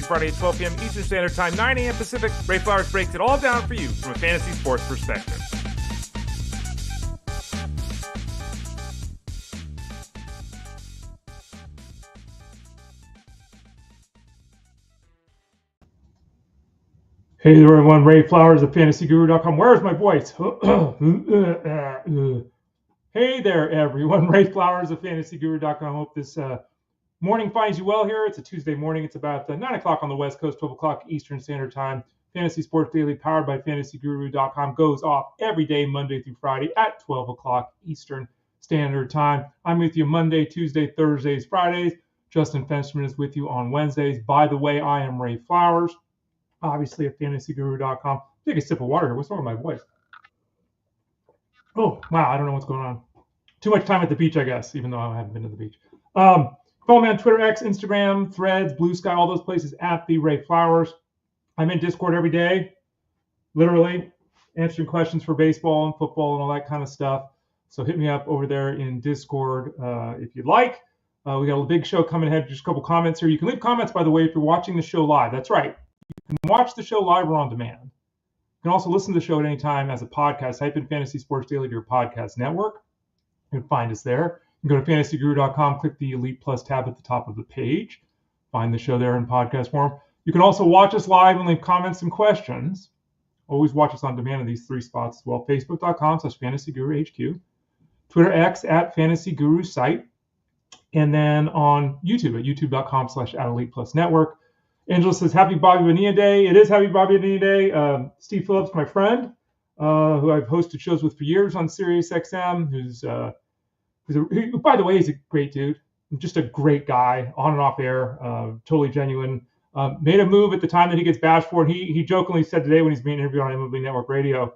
Friday at 12 p.m. Eastern Standard Time, 9 a.m. Pacific. Ray Flowers breaks it all down for you from a fantasy sports perspective. Hey there, everyone. Ray Flowers of FantasyGuru.com. Where's my voice? Hey there, everyone. Ray Flowers of FantasyGuru.com. Hope this morning finds you well here. It's a Tuesday morning. It's about 9 o'clock on the West Coast, 12 o'clock Eastern Standard Time. Fantasy Sports Daily, powered by FantasyGuru.com, goes off every day, Monday through Friday at 12 o'clock Eastern Standard Time. I'm with you Monday, Tuesday, Thursdays, Fridays. Justin Fensterman is with you on Wednesdays. By the way, I am Ray Flowers, obviously at FantasyGuru.com. Take a sip of water here. What's wrong with my voice? Oh, wow. I don't know what's going on. Too much time at the beach, I guess, even though I haven't been to the beach. Follow me on Twitter, X, Instagram, Threads, Blue Sky, all those places at The Ray Flowers. I'm in Discord every day, literally, answering questions for baseball and football and all that kind of stuff. So hit me up over there in Discord if you'd like. We got a big show coming ahead. Just a couple comments here. You can leave comments, by the way, if you're watching the show live. That's right. You can watch the show live or on demand. You can also listen to the show at any time as a podcast. Type in Fantasy Sports Daily to your podcast network. You can find us there. You can go to fantasyguru.com, click the Elite Plus tab at the top of the page. Find the show there in podcast form. You can also watch us live and leave comments and questions. Always watch us on demand in these three spots as well. Facebook.com/FantasyGuruHQ. Twitter X at FantasyGuru site. And then on YouTube at youtube.com/@ElitePlusNetwork. Angela says, Happy Bobby Bonilla Day. It is Happy Bobby Bonilla Day. Steve Phillips, my friend, who I've hosted shows with for years on SiriusXM, who, by the way, he's a great dude. Just a great guy, on and off air, totally genuine. Made a move at the time that he gets bashed for. And he jokingly said today when he's being interviewed on MLB Network Radio,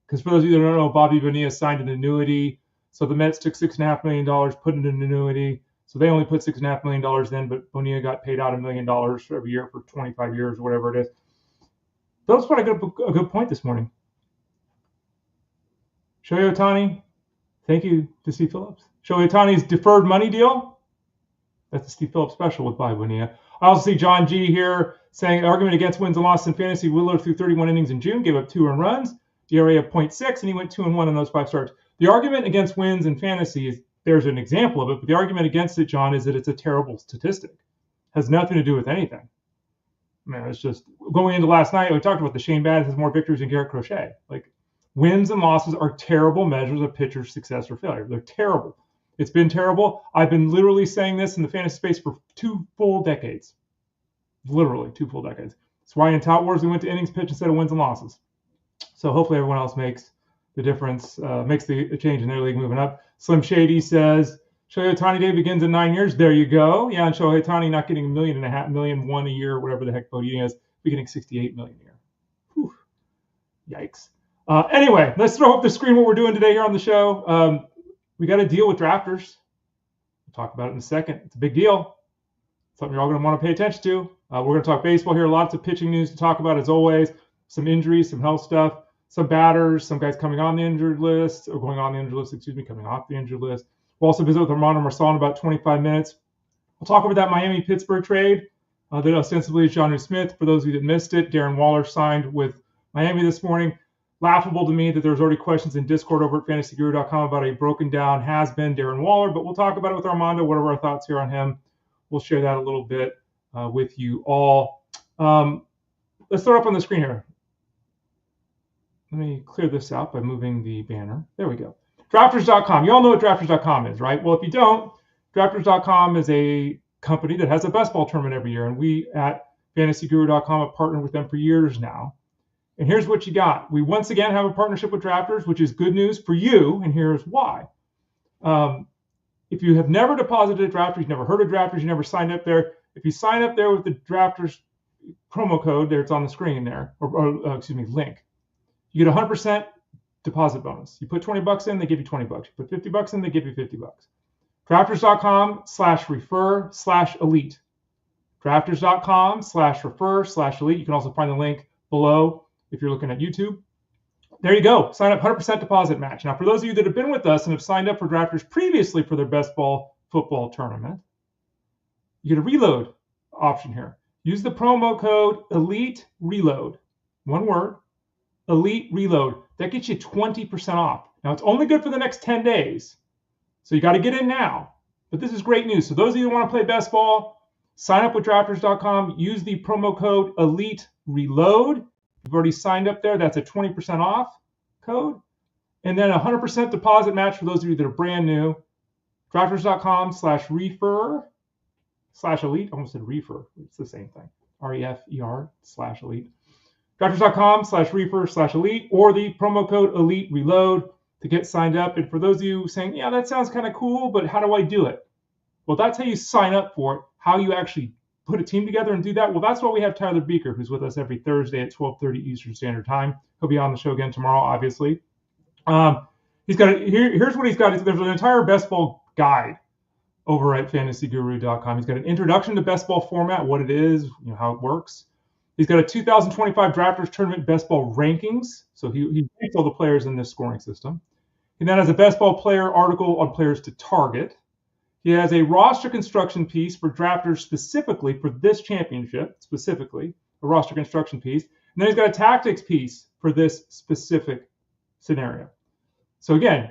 because for those of you that don't know, Bobby Bonilla signed an annuity. So the Mets took $6.5 million, put in an annuity. So they only put $6.5 million in, but Bonilla got paid out $1 million every year for 25 years or whatever it is. That's what I got a good point this morning. Shohei Ohtani, thank you to Steve Phillips. Shohei Ohtani's deferred money deal, that's a Steve Phillips special with Bobby Bonilla. I also see John G here saying argument against wins and losses in fantasy. Willard threw 31 innings in June, gave up 2 earned runs, ERA of 0.6, and he went 2-1 in those 5 starts. The argument against wins in fantasy is, there's an example of it, but the argument against it, John, is that it's a terrible statistic. It has nothing to do with anything. Man, it's just going into last night, we talked about the Shane Baz has more victories than Garrett Crochet. Like, wins and losses are terrible measures of pitcher's success or failure. They're terrible. It's been terrible. I've been literally saying this in the fantasy space for 2 full decades. Literally 2 full decades. That's why in Tout Wars we went to innings pitch instead of wins and losses. So hopefully everyone else makes the difference, makes the change in their league moving up. Slim Shady says, Shohei Ohtani Day begins in 9 years. There you go. Yeah, and Shohei Ohtani not getting $1.5 million a year, whatever the heck Bodine is. We're getting $68 million a year. Whew. Yikes. Anyway, let's throw up the screen what we're doing today here on the show. We got to deal with drafters. We'll talk about it in a second. It's a big deal. Something you're all going to want to pay attention to. We're going to talk baseball here. Lots of pitching news to talk about as always. Some injuries, some health stuff. Some batters, some guys coming on the injured list, or going on the injured list, coming off the injured list. We'll also visit with Armando Marsal in about 25 minutes. We'll talk about that Miami-Pittsburgh trade that ostensibly is Jonnu Smith. For those of you that missed it, Darren Waller signed with Miami this morning. Laughable to me that there's already questions in Discord over at FantasyGuru.com about a broken down has-been Darren Waller, but we'll talk about it with Armando. What are our thoughts here on him? We'll share that a little bit with you all. Let's throw it up on the screen here. Let me clear this out by moving the banner. There we go. Drafters.com. You all know what Drafters.com is, right? Well, if you don't, Drafters.com is a company that has a best ball tournament every year, and we at FantasyGuru.com have partnered with them for years now. And here's what you got. We once again have a partnership with Drafters, which is good news for you, and here's why. If you have never deposited at Drafters, you've never heard of Drafters, you never signed up there, if you sign up there with the Drafters promo code, there it's on the screen there, link, you get 100% deposit bonus. You put $20 in, they give you $20. You put $50 in, they give you $50. Drafters.com/refer/elite. Drafters.com/refer/elite. You can also find the link below if you're looking at YouTube. There you go. Sign up, 100% deposit match. Now, for those of you that have been with us and have signed up for Drafters previously for their best ball football tournament, you get a reload option here. use the promo code Elite Reload. One word, Elite Reload. That gets you 20% off. Now, it's only good for the next 10 days. So you got to get in now. But this is great news. So those of you who want to play best ball, sign up with drafters.com. Use the promo code Elite Reload. If you've already signed up there, that's a 20% off code. And then a 100% deposit match for those of you that are brand new. Drafters.com/refer/elite. Almost said refer. It's the same thing. REFER/elite. Drafters.com/refer/elite or the promo code Elite Reload to get signed up. And for those of you saying, yeah, that sounds kind of cool, but how do I do it? Well, that's how you sign up for it, how you actually put a team together and do that. Well, that's why we have Tyler Beaker, who's with us every Thursday at 12:30 Eastern Standard Time. He'll be on the show again tomorrow, obviously. He's got here's what he's got. There's an entire best ball guide over at fantasyguru.com. He's got an introduction to best ball format, what it is, how it works. He's got a 2025 Drafters Tournament best ball rankings. So he ranks all the players in this scoring system. He then has a best ball player article on players to target. He has a roster construction piece for drafters specifically for this championship, specifically a roster construction piece. And then he's got a tactics piece for this specific scenario. So again,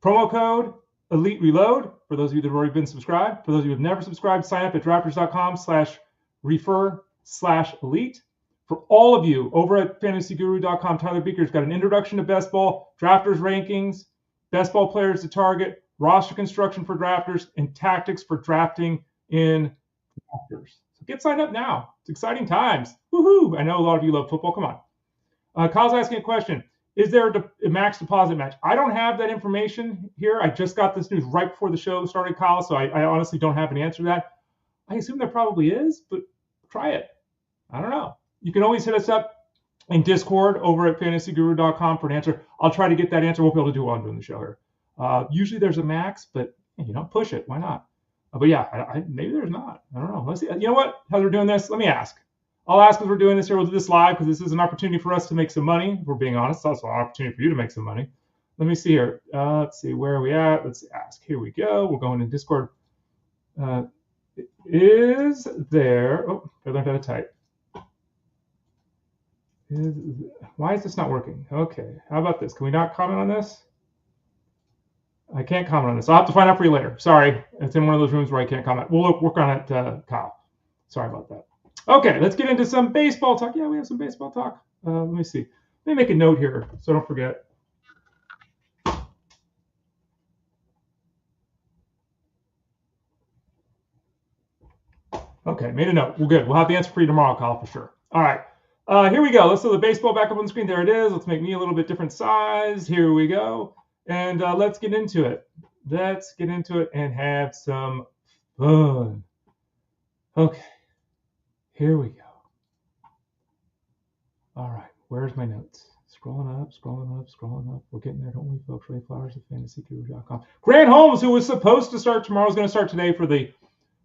promo code Elite Reload for those of you that have already been subscribed. For those of you who have never subscribed, sign up at drafters.com/refer/elite. For all of you over at fantasyguru.com, Tyler Beaker's got an introduction to best ball, drafters rankings, best ball players to target, roster construction for drafters, and tactics for drafting in drafters. So get signed up now. It's exciting times. Woohoo! I know a lot of you love football. Come on. Kyle's asking a question. Is there a max deposit match? I don't have that information here. I just got this news right before the show started, Kyle, so I honestly don't have an answer to that. I assume there probably is, but try it. I don't know. You can always hit us up in Discord over at fantasyguru.com for an answer. I'll try to get that answer. We'll be able to do it while I'm doing the show here. Usually there's a max, but push it. Why not? But yeah, maybe there's not. I don't know. Let's see. You know what? How they're doing this? Let me ask. I'll ask as we're doing this here. We'll do this live because this is an opportunity for us to make some money. If we're being honest. It's also an opportunity for you to make some money. Let me see here. Let's see. Where are we at? Let's ask. Here we go. We're going to Discord. Is there... Oh, I learned how to type. Why is this not working? Okay. How about this? Can we not comment on this? I can't comment on this. I'll have to find out for you later. Sorry. It's in one of those rooms where I can't comment. We'll work on it, Kyle. Sorry about that. Okay, let's get into some baseball talk. Yeah, we have some baseball talk. Let me see. Let me make a note here so I don't forget. Okay, made a note. We're good. We'll have the answer for you tomorrow, Kyle, for sure. All right. Here we go. Let's throw the baseball back up on the screen. There it is. Let's make me a little bit different size. Here we go. And let's get into it. Let's get into it and have some fun. Okay. Here we go. All right. Where's my notes? Scrolling up, scrolling up, scrolling up. We're getting there, don't we, folks? Ray Flowers at fantasyguru.com. Grant Holmes, who was supposed to start tomorrow, is going to start today for the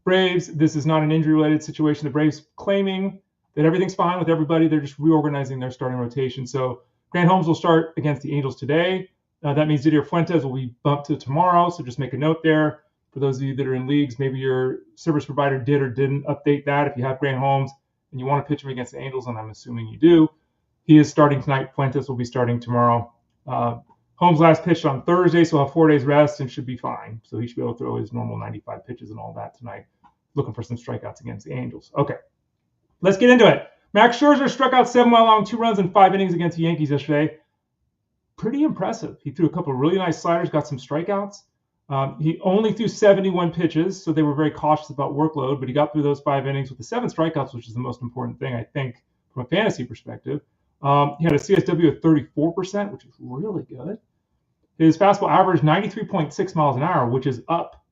Braves. This is not an injury-related situation. The Braves claiming that everything's fine with everybody. They're just reorganizing their starting rotation. So Grant Holmes will start against the Angels today. That means Didier Fuentes will be bumped to tomorrow. So just make a note there. For those of you that are in leagues, maybe your service provider did or didn't update that. If you have Grant Holmes and you want to pitch him against the Angels, and I'm assuming you do, he is starting tonight. Fuentes will be starting tomorrow. Holmes last pitched on Thursday, so he'll have 4 days rest and should be fine. So he should be able to throw his normal 95 pitches and all that tonight. Looking for some strikeouts against the Angels. Okay, let's get into it. Max Scherzer struck out 7 while long, 2 runs in 5 innings against the Yankees yesterday. Pretty impressive. He threw a couple of really nice sliders, got some strikeouts. He only threw 71 pitches, so they were very cautious about workload, but he got through those 5 innings with the 7 strikeouts, which is the most important thing, I think, from a fantasy perspective. He had a CSW of 34%, which is really good. His fastball averaged 93.6 miles an hour, which is up.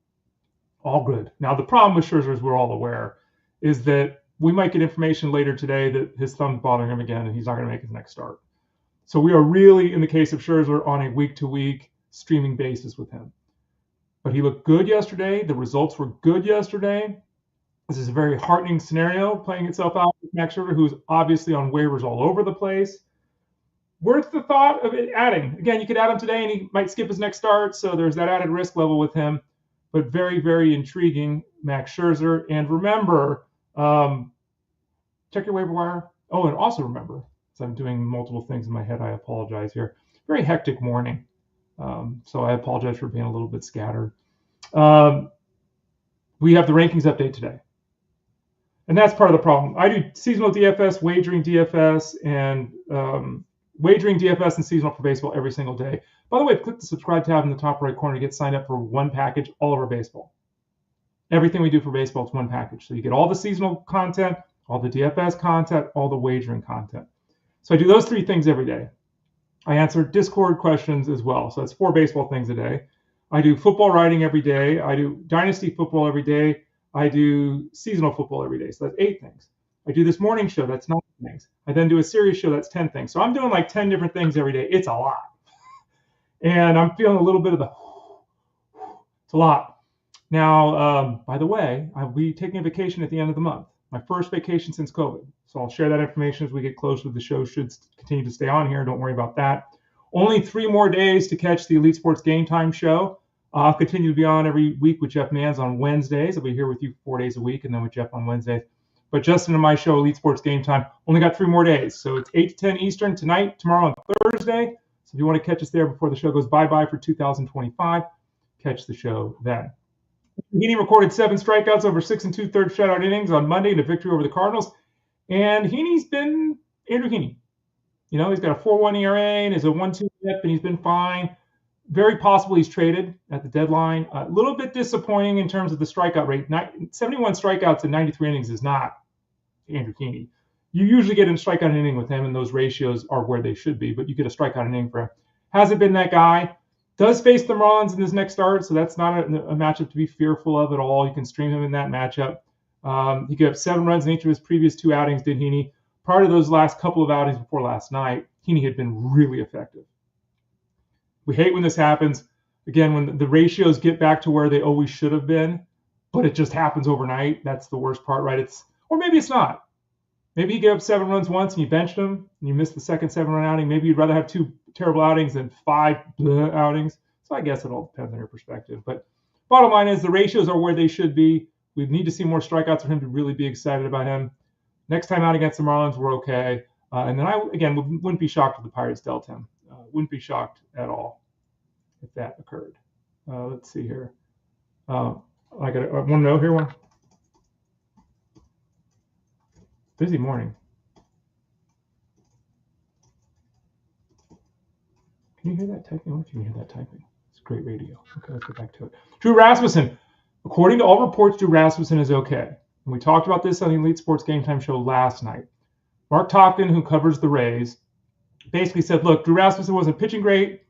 All good. Now, the problem with Scherzer, as we're all aware, is that we might get information later today that his thumb's bothering him again and he's not going to make his next start. So we are really, in the case of Scherzer, on a week-to-week streaming basis with him. But he looked good yesterday. The results were good yesterday. This is a very heartening scenario playing itself out with Max Scherzer, who's obviously on waivers all over the place. Worth the thought of it adding. Again, you could add him today and he might skip his next start, so there's that added risk level with him. But very, very intriguing, Max Scherzer. And remember, check your waiver wire. Oh, and also remember, as I'm doing multiple things in my head, I apologize here. Very hectic morning. So I apologize for being a little bit scattered. We have the rankings update today. And that's part of the problem. I do seasonal DFS, wagering DFS, and wagering DFS and seasonal for baseball every single day. By the way, click the subscribe tab in the top right corner to get signed up for one package, all of our baseball. Everything we do for baseball is one package. So you get all the seasonal content, all the DFS content, all the wagering content. So I do those three things every day. I answer Discord questions as well. So that's 4 baseball things a day. I do football writing every day. I do dynasty football every day. I do seasonal football every day. So that's 8 things. I do this morning show. That's 9 things. I then do a series show. That's 10 things. So I'm doing like 10 different things every day. It's a lot. And I'm feeling a little bit of it's a lot. Now, by the way, I'll be taking a vacation at the end of the month. My first vacation since COVID. So I'll share that information as we get closer. The show should continue to stay on here. Don't worry about that. Only 3 more days to catch the Elite Sports Game Time show. I'll continue to be on every week with Jeff Manns on Wednesdays. I'll be here with you 4 days a week and then with Jeff on Wednesdays. But Justin and my show, Elite Sports Game Time, only got 3 more days. So it's 8 to 10 Eastern tonight, tomorrow on Thursday. So if you want to catch us there before the show goes bye-bye for 2025, catch the show then. Heaney recorded 7 strikeouts over 6 2/3 shutout innings on Monday in a victory over the Cardinals. And Heaney's been Andrew Heaney. You know, he's got a 4.1 ERA and is a 1.2 whip, and he's been fine. Very possible he's traded at the deadline. A little bit disappointing in terms of the strikeout rate. 71 strikeouts in 93 innings is not Andrew Heaney. You usually get a strikeout inning with him, and those ratios are where they should be, but you get a strikeout inning for him. Hasn't been that guy. Does face the Marlins in his next start, so that's not a matchup to be fearful of at all. You can stream him in that matchup. He gave up 7 runs in each of his previous 2 outings, did Heaney. Prior to those last couple of outings before last night, Heaney had been really effective. We hate when this happens. Again, when the ratios get back to where they always should have been, but it just happens overnight. That's the worst part, right? Or maybe it's not. Maybe you gave up 7 runs once and you benched him and you missed the second 7-run outing. Maybe you'd rather have 2 terrible outings than 5 outings. So I guess it all depends on your perspective. But bottom line is the ratios are where they should be. We need to see more strikeouts for him to really be excited about him. Next time out against the Marlins, we're okay. And then wouldn't be shocked if the Pirates dealt him. Wouldn't be shocked at all if that occurred. Let's see here. I want to know here one. Busy morning. Can you hear that typing? I wonder if you can hear that typing. It's great radio. Okay, let's get back to it. Drew Rasmussen. According to all reports, Drew Rasmussen is okay. And we talked about this on the Elite Sports Game Time show last night. Mark Topkin, who covers the Rays, basically said, look, Drew Rasmussen wasn't pitching great,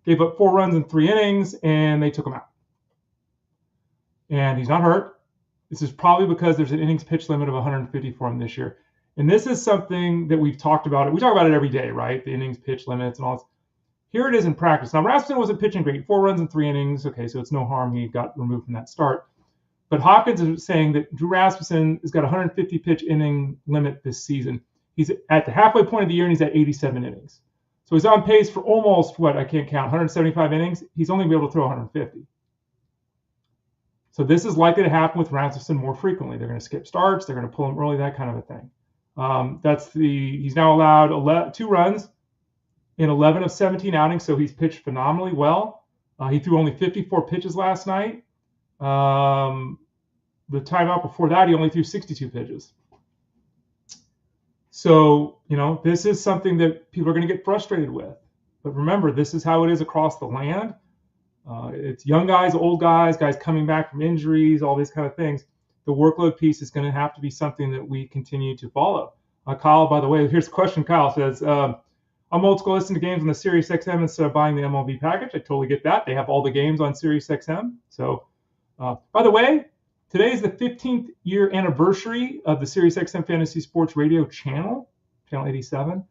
gave up 4 runs in 3 innings, and they took him out. And he's not hurt. This is probably because there's an innings pitch limit of 150 for him this year. And this is something that we've talked about. We talk about it every day, right? The innings pitch limits and all this. Here it is in practice. Now, Rasmussen wasn't pitching great. 4 runs in 3 innings. Okay, so it's no harm. He got removed from that start. But Hopkins is saying that Drew Rasmussen has got a 150 pitch inning limit this season. He's at the halfway point of the year, and he's at 87 innings. So he's on pace for almost, I can't count, 175 innings. He's only going to be able to throw 150. So this is likely to happen with Rasmussen more frequently. They're going to skip starts. They're going to pull him early, that kind of a thing. He's now allowed 2 runs in 11 of 17 outings, so he's pitched phenomenally well. He threw only 54 pitches last night. The timeout before that, he only threw 62 pitches. So, this is something that people are going to get frustrated with. But remember, this is how it is across the land. It's young guys, old guys coming back from injuries, all these kind of things. The workload piece is going to have to be something that we continue to follow. Kyle, by the way, here's a question. Kyle says, I'm old school listening to games on the Sirius XM instead of buying the MLB package. I totally get that. They have all the games on Sirius XM. So, by the way, today is the 15th year anniversary of the Sirius XM Fantasy Sports Radio channel, channel 87.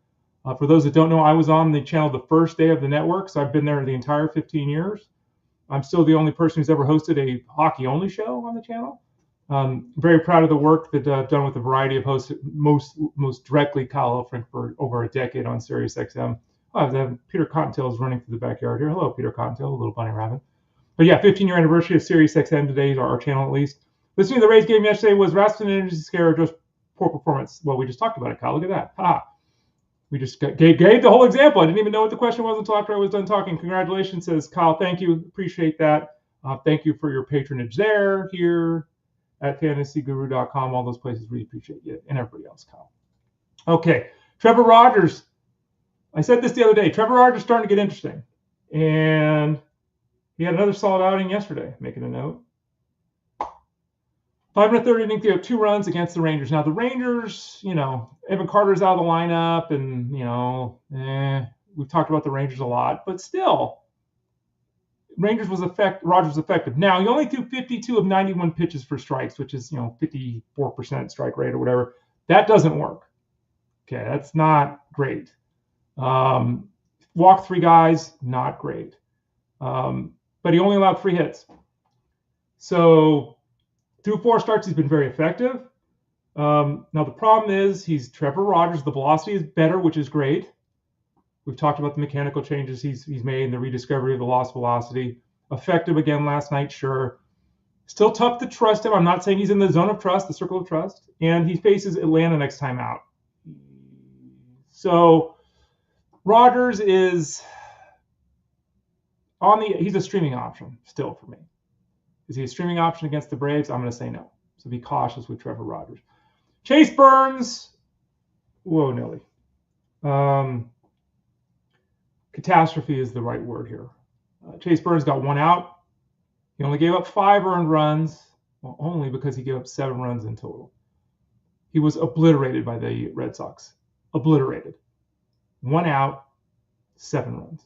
For those that don't know, I was on the channel the first day of the network, so I've been there the entire 15 years. I'm still the only person who's ever hosted a hockey-only show on the channel. Very proud of the work that I've done with a variety of hosts, most directly Kyle Elfrink for over a decade on Sirius XM. Peter Cottontail is running through the backyard here. Hello, Peter Cottontail, a little bunny rabbit. But yeah, 15-year anniversary of Sirius XM today, our channel at least. Listening to the Rays game yesterday was Rasmussen energy scare just poor performance. Well, we just talked about it, Kyle. Look at that. Ha. We just gave the whole example. I didn't even know what the question was until after I was done talking. Congratulations, says Kyle. Thank you. Appreciate that. Thank you for your patronage there, here at fantasyguru.com. All those places, really appreciate you and everybody else, Kyle. Okay. Trevor Rogers. I said this the other day. Trevor Rogers is starting to get interesting. And he had another solid outing yesterday, making a note. 5 and a third inning, they have 2 runs against the Rangers. Now, the Rangers, Evan Carter's out of the lineup, and, we've talked about the Rangers a lot, but still, Rogers was effective. Now, he only threw 52 of 91 pitches for strikes, which is, 54% strike rate or whatever. That doesn't work. Okay, that's not great. Walked 3 guys, not great. But he only allowed 3 hits. So, through 4 starts, he's been very effective. Now, the problem is he's Trevor Rogers. The velocity is better, which is great. We've talked about the mechanical changes he's made and the rediscovery of the lost velocity. Effective again last night, sure. Still tough to trust him. I'm not saying he's in the zone of trust, the circle of trust. And he faces Atlanta next time out. So, Rogers is he's a streaming option still for me. Is he a streaming option against the Braves? I'm going to say no. So be cautious with Trevor Rogers. Chase Burns. Whoa, Nelly. Catastrophe is the right word here. Chase Burns got 1 out. He only gave up 5 earned runs. Well, only because he gave up 7 runs in total. He was obliterated by the Red Sox. Obliterated. 1 out, 7 runs.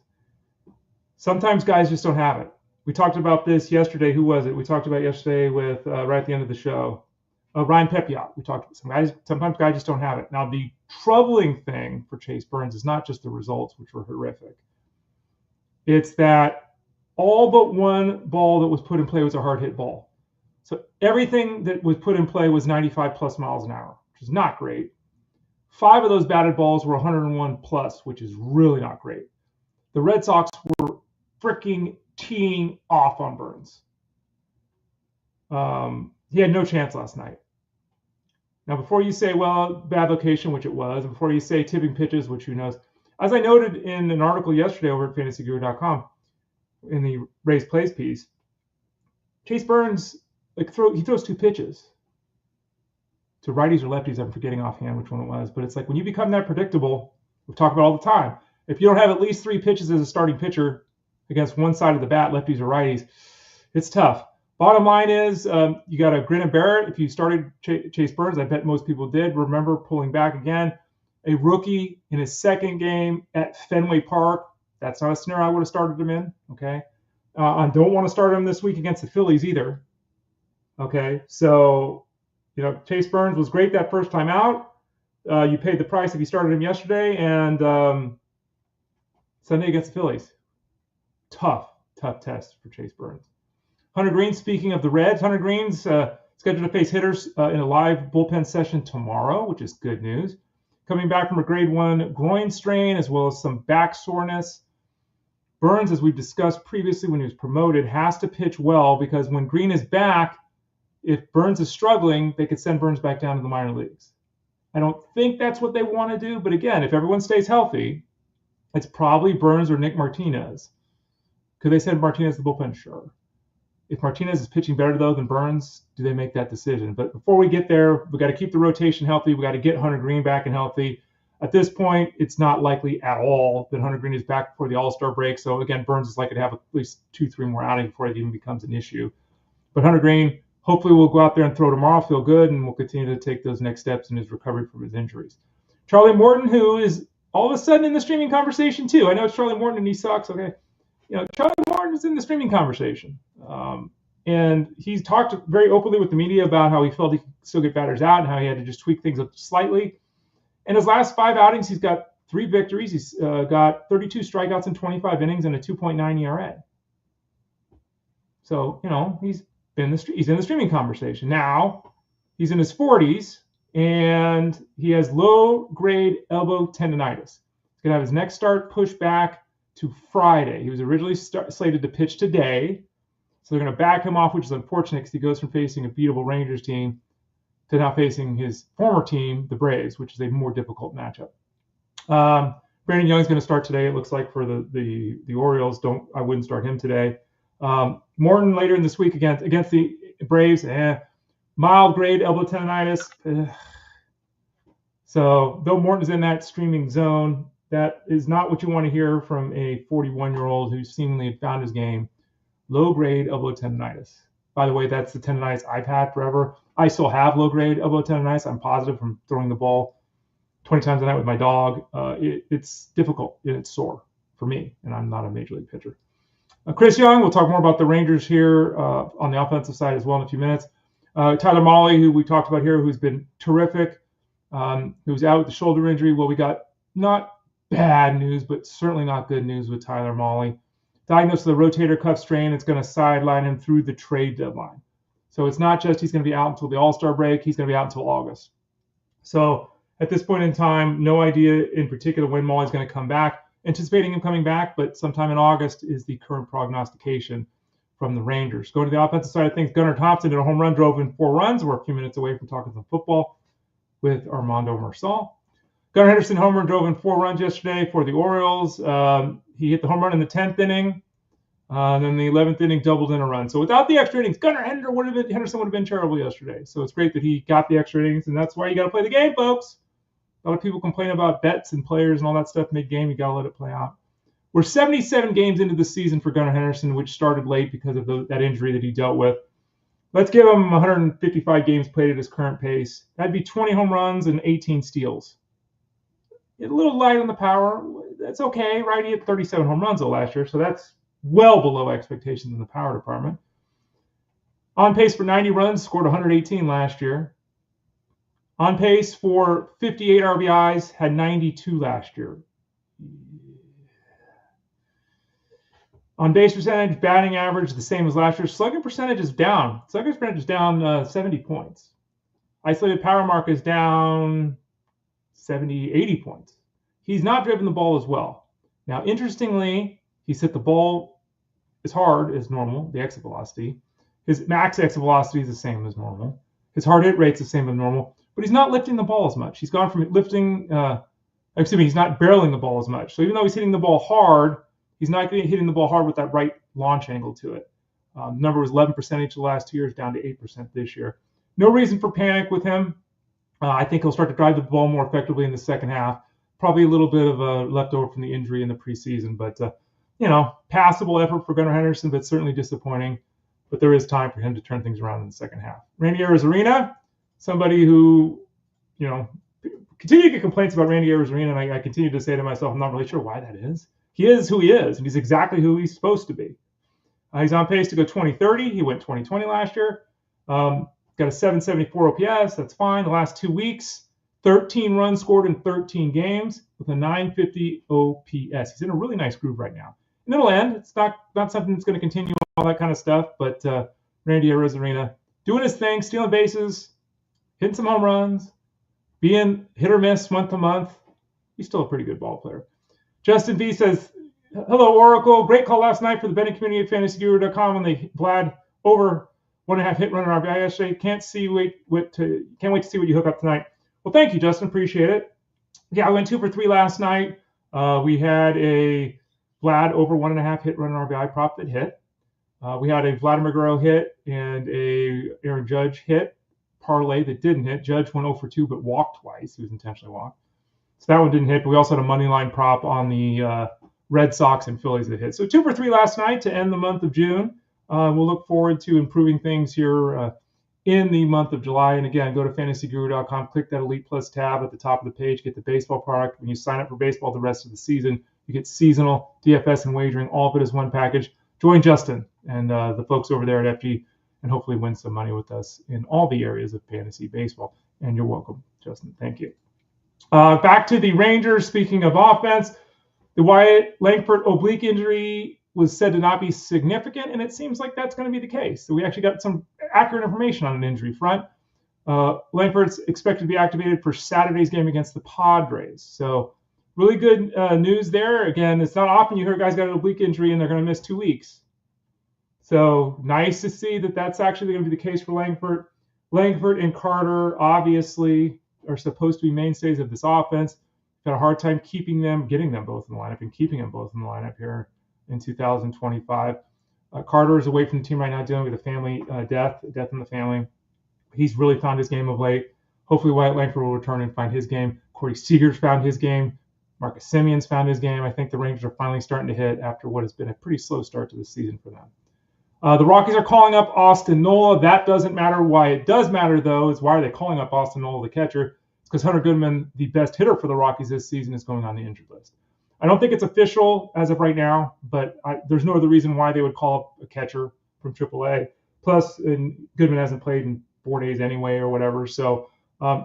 Sometimes guys just don't have it. We talked about this yesterday. Who was it? We talked about yesterday with right at the end of the show. Ryan Pepiot. We talked about some guys. Sometimes guys just don't have it. Now, the troubling thing for Chase Burns is not just the results, which were horrific. It's that all but 1 ball that was put in play was a hard hit ball. So everything that was put in play was 95 plus miles an hour, which is not great. 5 of those batted balls were 101 plus, which is really not great. The Red Sox were freaking teeing off on Burns. He had no chance last night. Now, before you say, well, bad location, which it was, and before you say tipping pitches, which who knows, as I noted in an article yesterday over at fantasyguru.com in the Raised Plays piece, Chase Burns, he throws 2 pitches to righties or lefties. I'm forgetting offhand which one it was, but it's like when you become that predictable, we've talked about all the time. If you don't have at least 3 pitches as a starting pitcher against one side of the bat, lefties or righties, it's tough. Bottom line is you got a grin and bear it. If you started Chase Burns, I bet most people did. Remember pulling back again. A rookie in his 2nd game at Fenway Park. That's not a scenario I would have started him in. Okay. I don't want to start him this week against the Phillies either. Okay. So, Chase Burns was great that first time out. You paid the price if you started him yesterday, and Sunday against the Phillies. Tough test for Chase Burns. Hunter Greene, speaking of the Reds, Hunter Greene's scheduled to face hitters in a live bullpen session tomorrow, which is good news. Coming back from a grade 1 groin strain, as well as some back soreness. Burns, as we've discussed previously when he was promoted, has to pitch well, because when Greene is back, if Burns is struggling, they could send Burns back down to the minor leagues. I don't think that's what they want to do, but again, if everyone stays healthy, it's probably Burns or Nick Martinez. Could they send Martinez to the bullpen? Sure. If Martinez is pitching better, though, than Burns, do they make that decision? But before we get there, we got to keep the rotation healthy. We got to get Hunter Greene back and healthy. At this point, it's not likely at all that Hunter Greene is back before the All-Star break. So, again, Burns is likely to have at least 2-3 more outings before it even becomes an issue. But Hunter Greene, hopefully, will go out there and throw tomorrow, feel good, and will continue to take those next steps in his recovery from his injuries. Charlie Morton, who is all of a sudden in the streaming conversation, too. I know it's Charlie Morton and he sucks, okay? Charlie Morton is in the streaming conversation. And he's talked very openly with the media about how he felt he could still get batters out and how he had to just tweak things up slightly. In his last 5 outings, he's got 3 victories. He's got 32 strikeouts in 25 innings and a 2.9 ERA. So, he's in the streaming conversation. Now, he's in his 40s, and he has low-grade elbow tendonitis. He's going to have his next start pushed back to Friday. He was originally slated to pitch today. So they're going to back him off, which is unfortunate because he goes from facing a beatable Rangers team to now facing his former team, the Braves, which is a more difficult matchup. Brandon Young's going to start today, it looks like, for the Orioles. I wouldn't start him today. Morton later in this week against the Braves, mild grade elbow tendonitis. So though Morton is in that streaming zone, that is not what you want to hear from a 41-year-old who seemingly had found his game. Low-grade elbow tendonitis. By the way, that's the tendonitis I've had forever. I still have low-grade elbow tendonitis. I'm positive from throwing the ball 20 times a night with my dog. It's difficult and it's sore for me, and I'm not a major league pitcher. Chris Young, we'll talk more about the Rangers here on the offensive side as well in a few minutes. Tyler Mahle, who we talked about here, who's been terrific, who's out with the shoulder injury. Well, we got not bad news, but certainly not good news with Tyler Mahle. Diagnosed with a rotator cuff strain. It's going to sideline him through the trade deadline. So it's not just he's going to be out until the All-Star break. He's going to be out until August. So at this point in time, no idea in particular when Mahle's going to come back. Anticipating him coming back, but sometime in August is the current prognostication from the Rangers. Going to the offensive side of things, Gunnar Thompson did a home run, drove in 4 runs. We're a few minutes away from talking some football with Armando Marsal. Gunnar Henderson home run, drove in 4 runs yesterday for the Orioles. He hit the home run in the 10th inning. Then the 11th inning doubled in a run. So without the extra innings, Henderson would have been terrible yesterday. So it's great that he got the extra innings, and that's why you got to play the game, folks. A lot of people complain about bets and players and all that stuff mid-game. You got to let it play out. We're 77 games into the season for Gunnar Henderson, which started late because of that injury that he dealt with. Let's give him 155 games played at his current pace. That'd be 20 home runs and 18 steals. A little light on the power. That's okay, right? He had 37 home runs last year, so that's well below expectations in the power department. On pace for 90 runs, scored 118 last year. On pace for 58 RBIs, had 92 last year. On base percentage, batting average, the same as last year. Slugging percentage is down. Slugging percentage is down 70 points. Isolated power mark is down 70, 80 points. He's not driven the ball as well. Now, interestingly, he's hit the ball as hard as normal, the exit velocity. His max exit velocity is the same as normal. His hard hit rate's the same as normal. But he's not lifting the ball as much. He's gone from he's not barreling the ball as much. So even though he's hitting the ball hard, he's not hitting the ball hard with that right launch angle to it. Number was 11% each of the last 2 years, down to 8% this year. No reason for panic with him. I think he'll start to drive the ball more effectively in the second half. Probably a little bit of a leftover from the injury in the preseason, but passable effort for Gunnar Henderson, but certainly disappointing. But there is time for him to turn things around in the second half. Randy Arozarena, somebody who, continue to get complaints about Randy Arozarena, and I continue to say to myself, I'm not really sure why that is. He is who he is, and he's exactly who he's supposed to be. He's on pace to go 20-30. He went 20-20 last year. Got a 774 OPS. That's fine. The last 2 weeks, 13 runs scored in 13 games with a 950 OPS. He's in a really nice groove right now. And it'll end. It's not something that's going to continue, all that kind of stuff, but Randy Arozarena doing his thing, stealing bases, hitting some home runs, being hit or miss month to month. He's still a pretty good ball player. Justin V says, hello, Oracle. Great call last night for the betting community at fantasyguru.com when they Vlad over 1.5 hit runner RBI yesterday. Can't wait to see what you hook up tonight. Well, thank you, Justin. Appreciate it. Yeah, I went 2 for 3 last night. We had a Vlad over 1.5 hit runner RBI prop that hit. We had a Vladimir Guerrero hit and a Aaron Judge hit parlay that didn't hit. Judge went 0 for 2 but walked twice. He was intentionally walked. So that one didn't hit, but we also had a money line prop on the Red Sox and Phillies that hit. So 2 for 3 last night to end the month of June. We'll look forward to improving things here in the month of July. And again, go to fantasyguru.com, click that Elite Plus tab at the top of the page, get the baseball product. When you sign up for baseball the rest of the season, you get seasonal, DFS, and wagering, all of it as one package. Join Justin and the folks over there at FG and hopefully win some money with us in all the areas of fantasy baseball. And you're welcome, Justin. Thank you. Back to the Rangers. Speaking of offense, the Wyatt Langford oblique injury was said to not be significant, and it seems like that's going to be the case. So we actually got some accurate information on an injury front. Langford's expected to be activated for Saturday's game against the Padres. So really good news there. Again, it's not often you hear guys got an oblique injury and they're going to miss 2 weeks. So nice to see that that's actually going to be the case for Langford. Langford and Carter obviously are supposed to be mainstays of this offense. Got a hard time getting them both in the lineup and keeping them both in the lineup here in 2025. Carter is away from the team right now, dealing with a family death in the family. He's really found his game of late. Hopefully Wyatt Langford will return and find his game. Corey Seager's found his game. Marcus Simeon's found his game. I think the Rangers are finally starting to hit after what has been a pretty slow start to the season for them. The Rockies are calling up Austin Nola. That doesn't matter. Why it does matter, though, is why are they calling up Austin Nola, the catcher? It's because Hunter Goodman, the best hitter for the Rockies this season, is going on the injured list. I don't think it's official as of right now, but there's no other reason why they would call up a catcher from AAA. Plus, Goodman hasn't played in 4 days anyway or whatever. So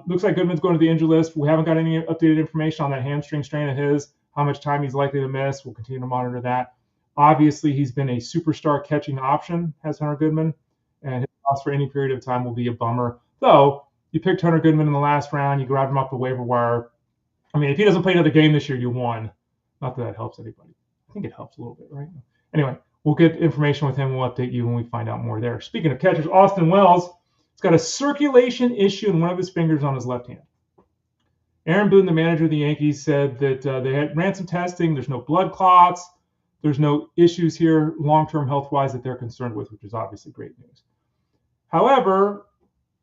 looks like Goodman's going to the injured list. We haven't got any updated information on that hamstring strain of his, how much time he's likely to miss. We'll continue to monitor that. Obviously, he's been a superstar catching option, has Hunter Goodman, and his loss for any period of time will be a bummer. Though, you picked Hunter Goodman in the last round, you grabbed him off the waiver wire. I mean, if he doesn't play another game this year, you won. Not that helps anybody. I think it helps a little bit, right? Anyway, we'll get information with him. We'll update you when we find out more there. Speaking of catchers, Austin Wells has got a circulation issue in one of his fingers on his left hand. Aaron Boone, the manager of the Yankees, said that they had ran some testing. There's no blood clots. There's no issues here long-term health-wise that they're concerned with, which is obviously great news. However,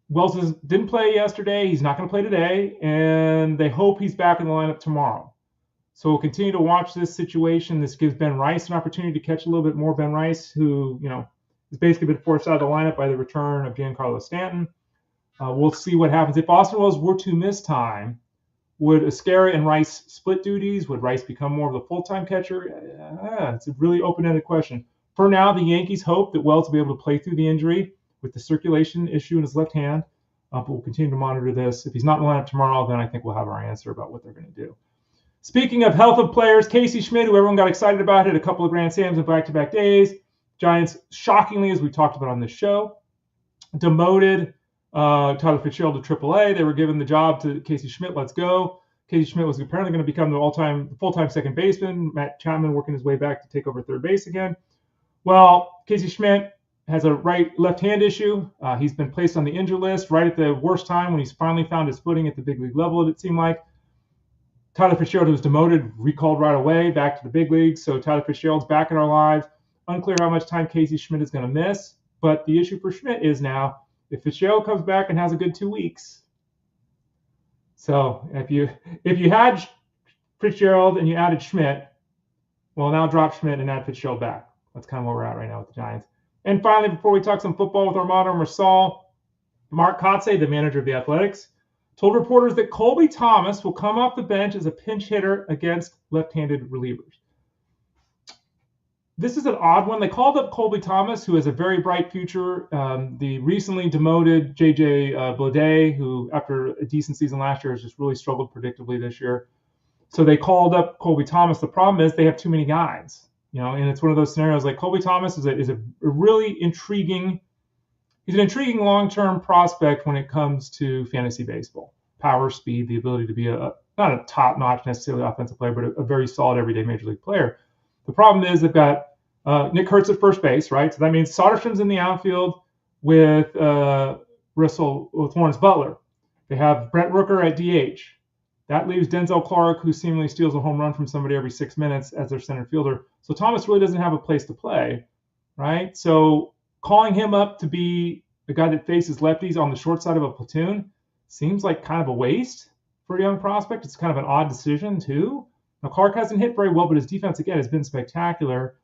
Wells didn't play yesterday. He's not going to play today, and they hope he's back in the lineup tomorrow. So we'll continue to watch this situation. This gives Ben Rice an opportunity to catch a little bit more. Ben Rice, who, has basically been forced out of the lineup by the return of Giancarlo Stanton. We'll see what happens. If Austin Wells were to miss time, would Ascara and Rice split duties? Would Rice become more of the full-time catcher? It's a really open-ended question. For now, the Yankees hope that Wells will be able to play through the injury with the circulation issue in his left hand. But we'll continue to monitor this. If he's not in the lineup tomorrow, then I think we'll have our answer about what they're going to do. Speaking of health of players, Casey Schmidt, who everyone got excited about, hit a couple of grand slams in back-to-back days. Giants, shockingly, as we talked about on this show, demoted Tyler Fitzgerald to AAA. They were giving the job to Casey Schmidt. Let's go. Casey Schmidt was apparently going to become the full-time second baseman. Matt Chapman working his way back to take over third base again. Well, Casey Schmidt has a left hand issue. He's been placed on the injured list right at the worst time when he's finally found his footing at the big league level, it seemed like. Tyler Fitzgerald, who was demoted, recalled right away back to the big leagues. So Tyler Fitzgerald's back in our lives. Unclear how much time Casey Schmidt is going to miss. But the issue for Schmidt is now, if Fitzgerald comes back and has a good 2 weeks. So if you had Fitzgerald and you added Schmidt, well, now drop Schmidt and add Fitzgerald back. That's kind of where we're at right now with the Giants. And finally, before we talk some football with Armando and Marsal, Mark Kotze, the manager of the Athletics, told reporters that Colby Thomas will come off the bench as a pinch hitter against left-handed relievers. This is an odd one. They called up Colby Thomas, who has a very bright future. The recently demoted J.J. Bleday, who after a decent season last year has just really struggled predictably this year. So they called up Colby Thomas. The problem is they have too many guys, and it's one of those scenarios like Colby Thomas is a really intriguing. He's an intriguing long-term prospect when it comes to fantasy baseball. Power, speed, the ability to be not a top-notch necessarily offensive player, but a very solid everyday major league player. The problem is they've got Nick Kurtz at first base, right? So that means Soderstrom's in the outfield with Lawrence Butler. They have Brent Rooker at DH. That leaves Denzel Clark, who seemingly steals a home run from somebody every 6 minutes as their center fielder. So Thomas really doesn't have a place to play, right? So calling him up to be the guy that faces lefties on the short side of a platoon seems like kind of a waste for a young prospect. It's kind of an odd decision, too. Now, Clark hasn't hit very well, but his defense, again, has been spectacular.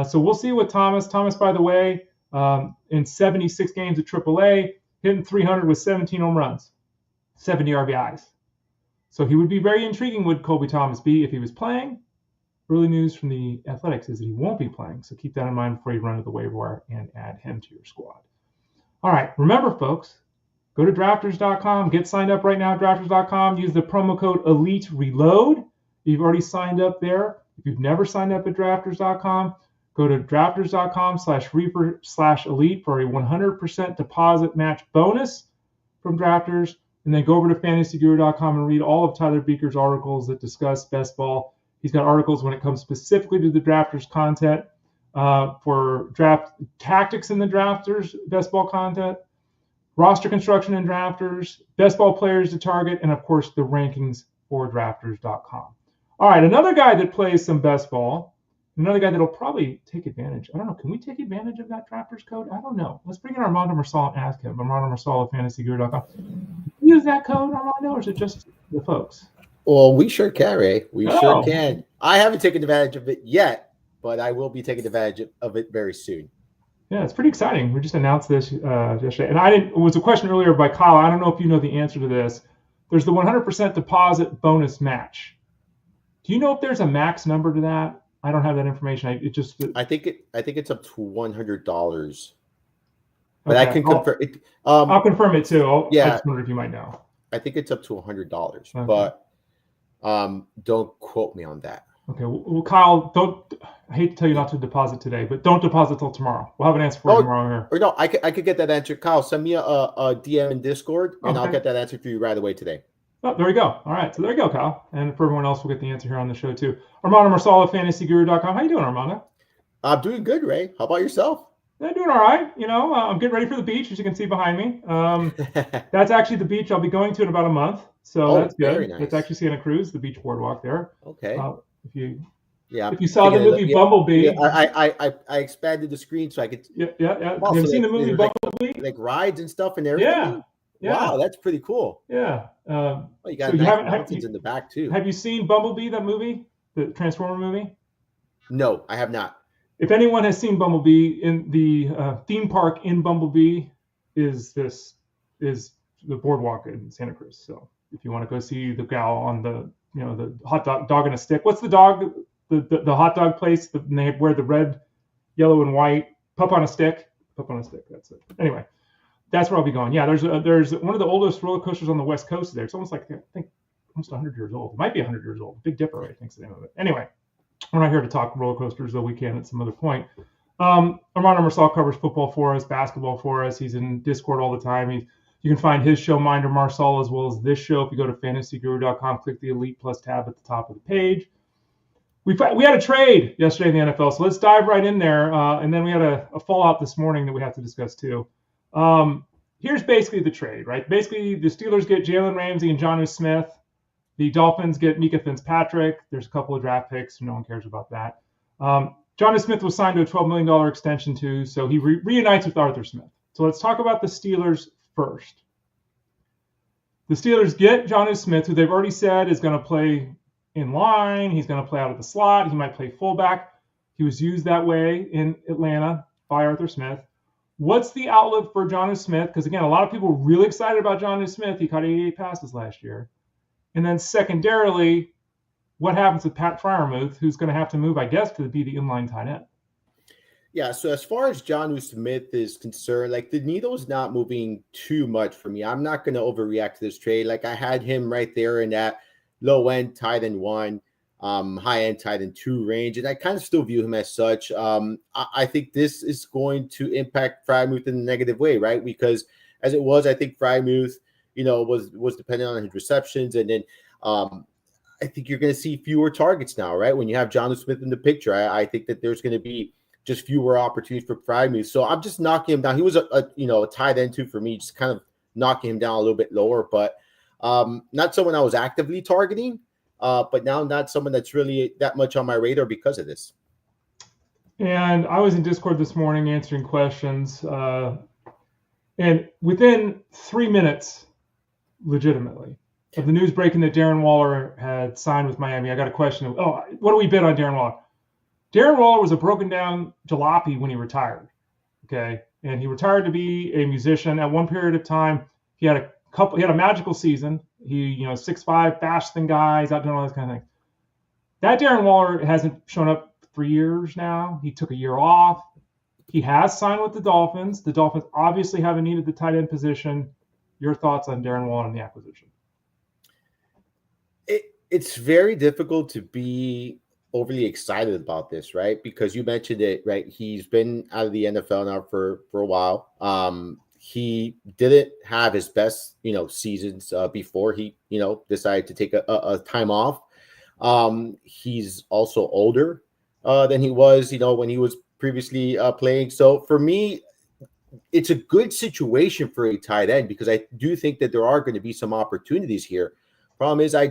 So we'll see with Thomas. Thomas, by the way, in 76 games at AAA, hitting 300 with 17 home runs, 70 RBIs. So he would be very intriguing, would Colby Thomas be if he was playing? Early news from the Athletics is that he won't be playing. So keep that in mind before you run to the waiver wire and add him to your squad. All right, remember, folks, go to drafters.com. Get signed up right now at drafters.com. Use the promo code ELITERELOAD. If you've already signed up there. If you've never signed up at drafters.com, go to drafters.com/reaper/elite for a 100% deposit match bonus from Drafters. And then go over to fantasyguru.com and read all of Tyler Beaker's articles that discuss best ball. He's got articles when it comes specifically to the Drafters content. For draft tactics in the Drafters best ball content, roster construction and drafters, best ball players to target, and of course the rankings for drafters.com. All right, another guy that plays some best ball, another guy that'll probably take advantage. I don't know. Can we take advantage of that drafters code? I don't know. Let's bring in Armando Marsal and ask him. Armando Marsal of fantasyguru.com. Use that code, Armando, or is it just the folks? Well, we sure can, Ray. We sure can. I haven't taken advantage of it yet, but I will be taking advantage of it very soon. Yeah, it's pretty exciting. We just announced this yesterday. And it was a question earlier by Kyle. I don't know if you know the answer to this. There's the 100% deposit bonus match. Do you know if there's a max number to that? I don't have that information. I think it's up to $100. But okay. I can confirm it. I'll confirm it too. Yeah. I just wondered if you might know. I think it's up to $100, okay. But don't quote me on that. Okay. Well, Kyle, I hate to tell you not to deposit today, but don't deposit till tomorrow. We'll have an answer for you tomorrow here. Or no, I could get that answer. Kyle, send me a DM in Discord, and I'll get that answer for you right away today. Oh, there we go. All right. So there you go, Kyle. And for everyone else, we'll get the answer here on the show too. Armando Marsal of fantasyguru.com. How you doing, Armando? I'm doing good, Ray. How about yourself? I'm doing all right. I'm getting ready for the beach, as you can see behind me. That's actually the beach I'll be going to in about a month. So that's good. Very nice. It's actually Santa Cruz, the beach boardwalk there. Okay. If you saw the movie Bumblebee. I expanded the screen so I could. Yeah. Have you seen the movie Bumblebee? Like rides and stuff and everything? Yeah. Wow, that's pretty cool. Yeah. You got mountains in the back too. Have you seen Bumblebee, that movie? The Transformer movie? No, I have not. If anyone has seen Bumblebee, in the theme park in Bumblebee is the boardwalk in Santa Cruz. So if you want to go see the gal on the hot dog on a stick. What's the dog? The hot dog place. And they wear the red, yellow, and white. Pup on a stick. That's it. Anyway, that's where I'll be going. Yeah, there's one of the oldest roller coasters on the West Coast there. It's almost like, I think, almost 100 years old. It might be 100 years old. Big Dipper, I think, is the name of it. Anyway, we're not here to talk roller coasters, though we can at some other point. Armando Marsal covers football for us, basketball for us. He's in Discord all the time. You can find his show, Minder Marsal, as well as this show. If you go to fantasyguru.com, click the Elite Plus tab at the top of the page. We had a trade yesterday in the NFL, so let's dive right in there. And then we had a fallout this morning that we have to discuss too. Here's basically the trade, right? Basically, the Steelers get Jalen Ramsey and Jonnu Smith. The Dolphins get Mika Fitzpatrick. There's a couple of draft picks, so no one cares about that. Jonnu Smith was signed to a $12 million extension too, so he reunites with Arthur Smith. So let's talk about the Steelers first. The Steelers get Jonnu Smith, who they've already said is going to play in line. He's going to play out of the slot. He might play fullback. He was used that way in Atlanta by Arthur Smith. What's the outlook for Jonnu Smith? Because, again, a lot of people were really excited about Jonnu Smith. He caught 88 passes last year. And then secondarily, what happens with Pat Freiermuth, who's going to have to move, I guess, to be the inline tight end? Yeah, so as far as Jonnu Smith is concerned, like the needle's not moving too much for me. I'm not going to overreact to this trade. Like I had him right there in that low-end tight end 1, high-end tight end 2 range, and I kind of still view him as such. I think this is going to impact Freiermuth in a negative way, right? Because as it was, I think Freiermuth, was dependent on his receptions, and then I think you're going to see fewer targets now, right? When you have Jonnu Smith in the picture, I think that there's going to be just fewer opportunities for Freiermuth. So I'm just knocking him down. He was a tight end 2 for me, just kind of knocking him down a little bit lower, but not someone I was actively targeting, but now not someone that's really that much on my radar because of this. And I was in Discord this morning answering questions, and within 3 minutes, legitimately, of the news breaking that Darren Waller had signed with Miami, I got a question of, what do we bid on Darren Waller? Darren Waller was a broken down jalopy when he retired, okay? And he retired to be a musician. At one period of time, he had a magical season. He, 6'5", fast than guy. He's out doing all this kind of thing. That Darren Waller hasn't shown up for 3 years now. He took a year off. He has signed with the Dolphins. The Dolphins obviously haven't needed the tight end position. Your thoughts on Darren Waller and the acquisition? It's very difficult to be overly excited about this, right? Because you mentioned it, right? He's been out of the NFL now for a while. He didn't have his best, seasons before he, decided to take a time off. He's also older than he was, when he was previously playing. So for me, it's a good situation for a tight end because I do think that there are going to be some opportunities here. Problem is, I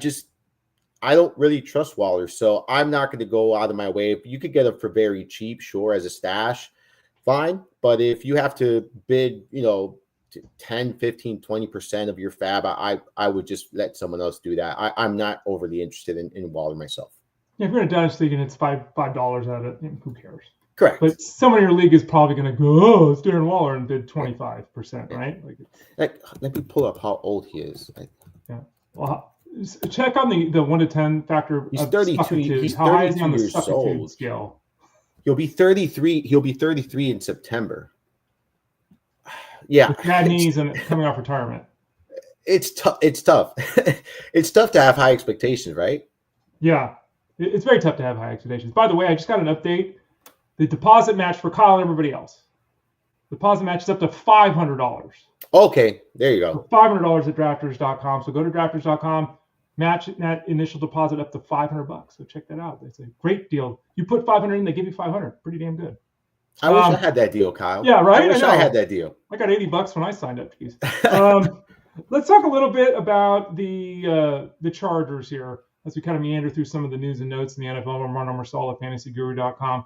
don't really trust Waller, so I'm not going to go out of my way. If you could get him for very cheap, sure, as a stash, fine. But if you have to bid, 10, 15, 20% of your fab, I would just let someone else do that. I'm not overly interested in Waller myself. Yeah, if you're in a dynasty league and it's $5 out of it, who cares? Correct. But someone in your league is probably going to go, oh, it's Darren Waller and bid 25%, right? Let me pull up how old he is. Yeah. Well, check on the 1 to 10 factor. He's 32. He's 32 How high is he on the years old scale? He'll be 33. He'll be 33 in September. Yeah. With bad knees and coming off retirement. It's tough. It's tough. It's tough to have high expectations, right? Yeah. It's very tough to have high expectations. By the way, I just got an update. The deposit match for Kyle and everybody else. The deposit match is up to $500. Okay, there you go. $500 at drafters.com. So go to drafters.com, match that initial deposit up to $500. So check that out. It's a great deal. You put $500 in, they give you $500. Pretty damn good. I wish I had that deal, Kyle. Yeah, right? I wish I had that deal. I got $80 when I signed up. Let's talk a little bit about the Chargers here as we kind of meander through some of the news and notes in the NFL. I'm Armando Marsal at fantasyguru.com.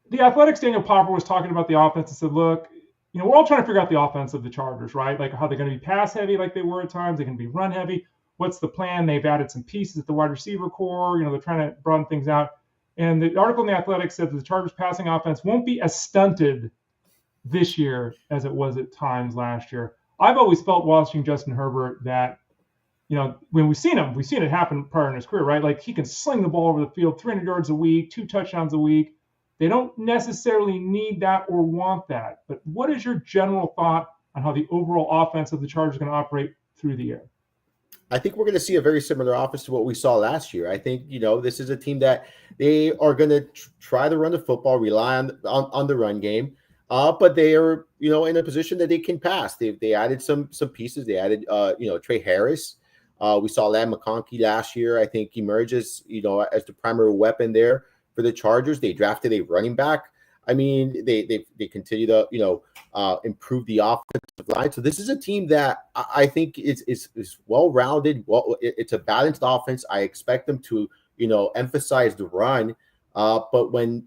The Athletics' Daniel Popper was talking about the offense and said, look, we're all trying to figure out the offense of the Chargers, right? Like how they're going to be pass heavy like they were at times. They're going to be run heavy. What's the plan? They've added some pieces at the wide receiver core. They're trying to broaden things out. And the article in the Athletics said that the Chargers' passing offense won't be as stunted this year as it was at times last year. I've always felt watching Justin Herbert that, when we've seen it happen prior in his career, right? Like he can sling the ball over the field, 300 yards a week, 2 touchdowns a week. They don't necessarily need that or want that. But what is your general thought on how the overall offense of the Chargers is going to operate through the year? I think we're going to see a very similar offense to what we saw last year. I think, this is a team that they are going to try to run the football, rely on the run game. But they are, in a position that they can pass. They added some pieces. They added, Trey Harris. We saw Ladd McConkey last year. I think emerges, as the primary weapon there for the Chargers. They drafted a running back. I mean, they continue to, improve the offensive line. So this is a team that I think is well-rounded. Well, it's a balanced offense. I expect them to, emphasize the run. But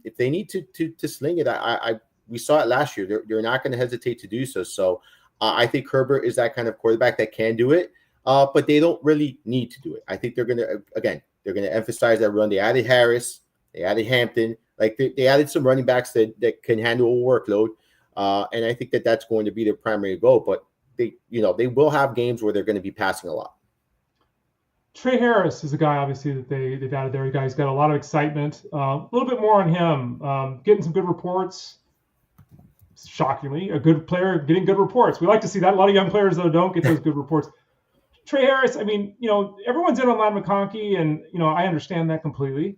if they need to sling it, we saw it last year. They're not going to hesitate to do so. So I think Herbert is that kind of quarterback that can do it. But they don't really need to do it. I think they're going to emphasize that run. They added Harris. They added Hampton. Like they added some running backs that can handle a workload. And I think that's going to be their primary goal. But they will have games where they're going to be passing a lot. Trey Harris is a guy, obviously, that they've added there. He's got a lot of excitement. A little bit more on him. Getting some good reports. Shockingly, a good player getting good reports. We like to see that. A lot of young players, though, don't get those good reports. Trey Harris, I mean, everyone's in on Ladd McConkey, and, I understand that completely.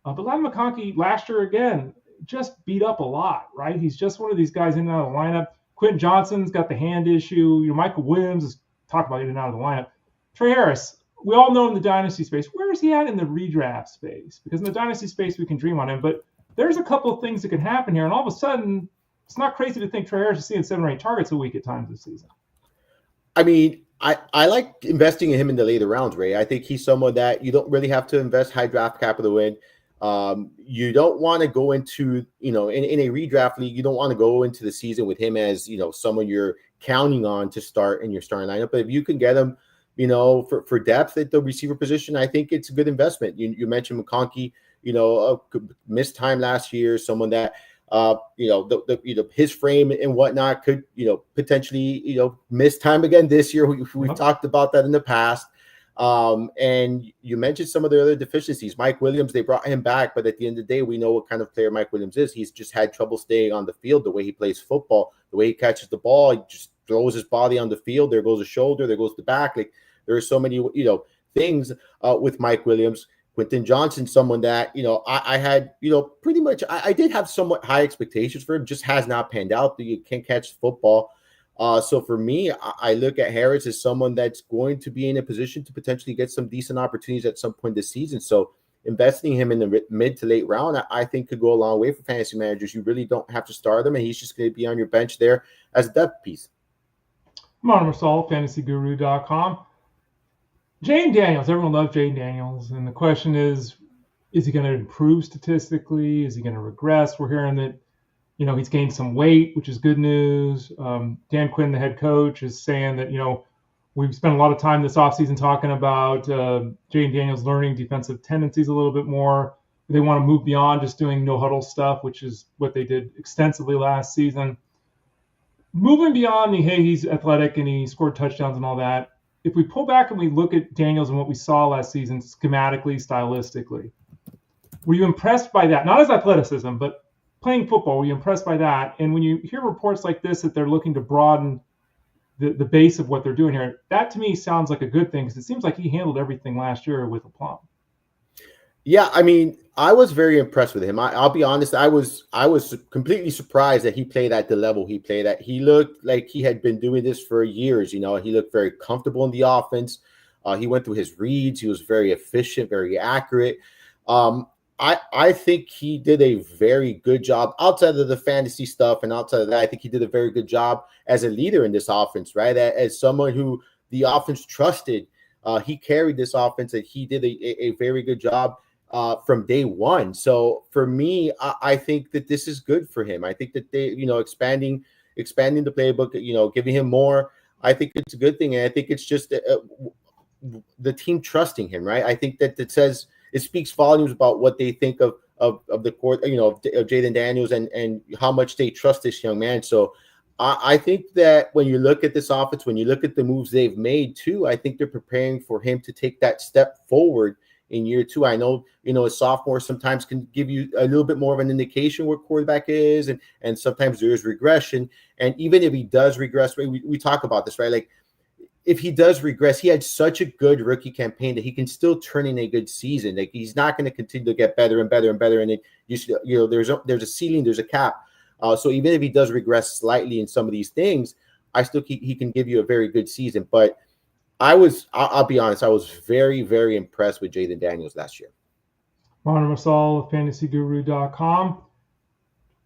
But Ladd McConkey last year, again, just beat up a lot, right? He's just one of these guys in and out of the lineup. Quentin Johnson's got the hand issue. Michael Williams is talking about in and out of the lineup. Trey Harris, we all know in the dynasty space. Where is he at in the redraft space? Because in the dynasty space, we can dream on him. But there's a couple of things that could happen here. And all of a sudden, it's not crazy to think Trey Harris is seeing 7 or 8 targets a week at times this season. I mean, I like investing in him in the later rounds, Ray. I think he's someone that you don't really have to invest high draft capital in. You don't want to go into, in a redraft league, you don't want to go into the season with him as, someone you're counting on to start in your starting lineup. But if you can get him, for depth at the receiver position, I think it's a good investment. You mentioned McConkey, missed time last year, someone that, his frame and whatnot could, potentially, miss time again this year. We've talked about that in the past. And you mentioned some of the other deficiencies. Mike Williams, they brought him back, but at the end of the day, we know what kind of player Mike Williams is. He's just had trouble staying on the field, the way he plays football, the way he catches the ball. He just throws his body on the field. There goes the shoulder, there goes the back. Like there are so many, things with Mike Williams. Quentin Johnson, someone that, I had, pretty much, I did have somewhat high expectations for him, just has not panned out. You can't catch football. So for me, I look at Harris as someone that's going to be in a position to potentially get some decent opportunities at some point this season. So investing him in the mid to late round, I think could go a long way for fantasy managers. You really don't have to start him, and he's just going to be on your bench there as a depth piece. Marsal, fantasyguru.com. Jayden Daniels, everyone loves Jayden Daniels, and the question is he going to improve statistically? Is he going to regress? We're hearing that, he's gained some weight, which is good news. Dan Quinn, the head coach, is saying that, we've spent a lot of time this offseason talking about Jayden Daniels learning defensive tendencies a little bit more. They want to move beyond just doing no-huddle stuff, which is what they did extensively last season. Moving beyond hey, he's athletic and he scored touchdowns and all that, if we pull back and we look at Daniels and what we saw last season schematically, stylistically, were you impressed by that? Not as athleticism, but playing football, were you impressed by that? And when you hear reports like this that they're looking to broaden the base of what they're doing here, that to me sounds like a good thing because it seems like he handled everything last year with aplomb. Yeah, I mean, I was very impressed with him. I'll be honest, I was completely surprised that he played at the level he played at. He looked like he had been doing this for years. He looked very comfortable in the offense. He went through his reads. He was very efficient, very accurate. I think he did a very good job outside of the fantasy stuff, and outside of that, I think he did a very good job as a leader in this offense, right? As someone who the offense trusted, he carried this offense, and he did a very good job from day one. So for me, I think that this is good for him. I think that they, expanding the playbook, giving him more, I think it's a good thing. And I think it's just the team trusting him, right? I think that it speaks volumes about what they think of the court, of Jayden Daniels and how much they trust this young man. So I think that when you look at this offense, when you look at the moves they've made too, I think they're preparing for him to take that step forward in year two. I know, a sophomore sometimes can give you a little bit more of an indication where quarterback is, and sometimes there is regression. And even if he does regress, we talk about this, right? Like if he does regress, he had such a good rookie campaign that he can still turn in a good season. Like he's not going to continue to get better and better and better. And then there's a ceiling, there's a cap. So even if he does regress slightly in some of these things, I still think he can give you a very good season. But I'll be honest, I was very, very impressed with Jayden Daniels last year. Marsal of fantasyguru.com.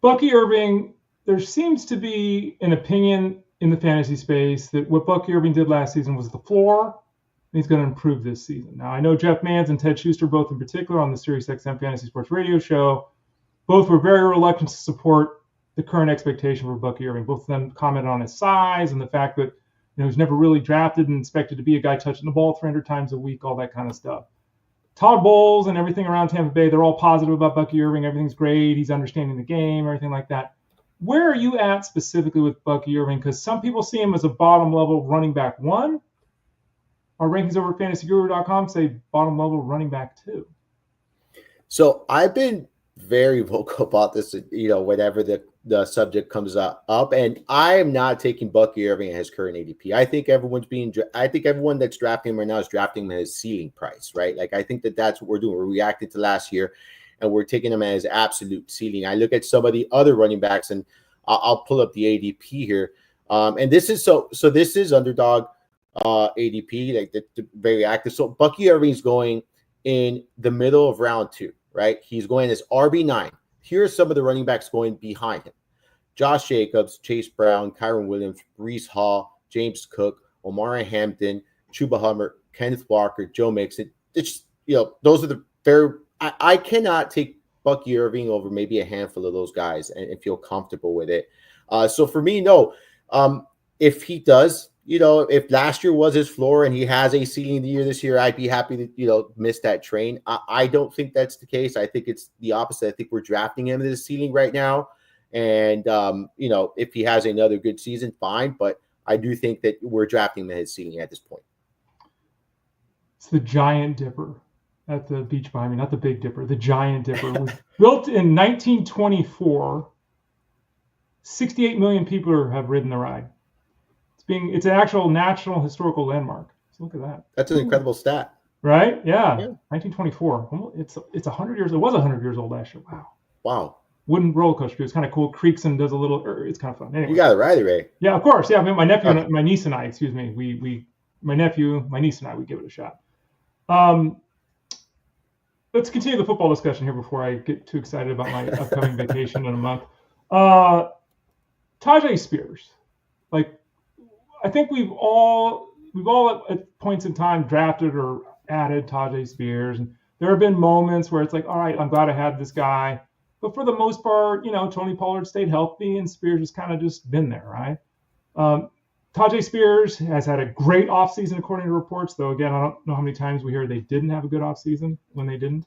Bucky Irving, there seems to be an opinion in the fantasy space that what Bucky Irving did last season was the floor, and he's going to improve this season. Now, I know Jeff Mans and Ted Schuster, both in particular on the SiriusXM Fantasy Sports Radio show, both were very reluctant to support the current expectation for Bucky Irving. Both of them commented on his size and the fact that he's never really drafted and expected to be a guy touching the ball 300 times a week, all that kind of stuff. Todd Bowles and everything around Tampa Bay, they're all positive about Bucky Irving. Everything's great. He's understanding the game, everything like that. Where are you at specifically with Bucky Irving? Because some people see him as a bottom level running back 1. Our rankings over at fantasyguru.com say bottom level running back 2. So I've been very vocal about this, whenever the subject comes up, and I am not taking Bucky Irving at his current ADP. I think everyone that's drafting him right now is drafting him at his ceiling price, right? Like I think that's what we're doing. We're reacting to last year, and we're taking him at his absolute ceiling. I look at some of the other running backs, and I'll pull up the ADP here, and this is so this is underdog ADP, like the very active. So Bucky Irving's going in the middle of round 2. Right? He's going as RB9. Here are some of the running backs going behind him: Josh Jacobs, Chase Brown, Kyron Williams, Breece Hall, James Cook, Omari Hampton, Chuba Hubbard, Kenneth Walker, Joe Mixon. It's those are the very. I cannot take Bucky Irving over maybe a handful of those guys and feel comfortable with it. So for me, no. If he does, if last year was his floor and he has a ceiling the year this year, I'd be happy to, miss that train. I don't think that's the case. I think it's the opposite. I think we're drafting him to the ceiling right now. And, if he has another good season, fine. But I do think that we're drafting him at his ceiling at this point. It's the Giant Dipper at the beach behind me, not the Big Dipper. The Giant Dipper was built in 1924. 68 million people have ridden the ride. It's an actual national historical landmark. So look at that. That's an incredible stat. Right? Yeah. 1924. It's 100 years. It was 100 years old last year. Wow. Wooden roller coaster. It's kind of cool. Creaks and does a little. It's kind of fun. Anyway. You got it right, Ray. Yeah, of course. Yeah, I mean, my nephew, and my niece and I. Excuse me. My niece and I. We give it a shot. let's continue the football discussion here before I get too excited about my upcoming vacation in a month. Tajae Spears, like, I think we've all at points in time drafted or added Tajae Spears, and there have been moments where it's like, all right, I'm glad I had this guy, but for the most part, Tony Pollard stayed healthy, and Spears has kind of just been there, right? Tajae Spears has had a great offseason according to reports, though again, I don't know how many times we hear they didn't have a good offseason when they didn't.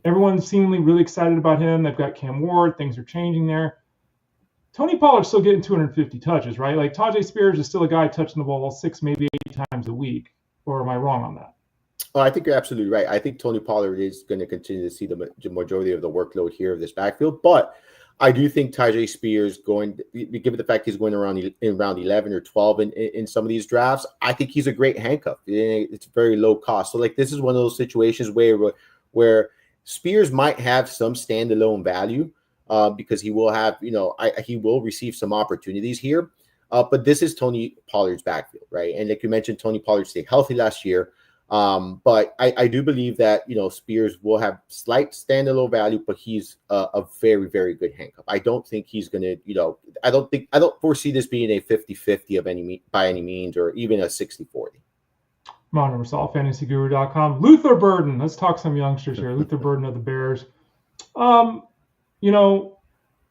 Everyone's seemingly really excited about him. They've got Cam Ward. Things are changing there. Tony Pollard's still getting 250 touches, right? Like, Tajae Spears is still a guy touching the ball 6, maybe 8 times a week. Or am I wrong on that? Oh, I think you're absolutely right. I think Tony Pollard is going to continue to see the majority of the workload here of this backfield. But I do think Tajae Spears given the fact he's going around in round 11 or 12 in some of these drafts, I think he's a great handcuff. It's very low cost. So, like, this is one of those situations where Spears might have some standalone value because he will have, he will receive some opportunities here. But this is Tony Pollard's backfield, right? And like you mentioned, Tony Pollard stayed healthy last year. But I do believe that, Spears will have slight standalone value, but he's a very, very good handcuff. I don't think he's going to, I don't foresee this being a 50-50 by any means, or even a 60-40. Marsal, fantasyguru.com. Luther Burden. Let's talk some youngsters here. Luther Burden of the Bears.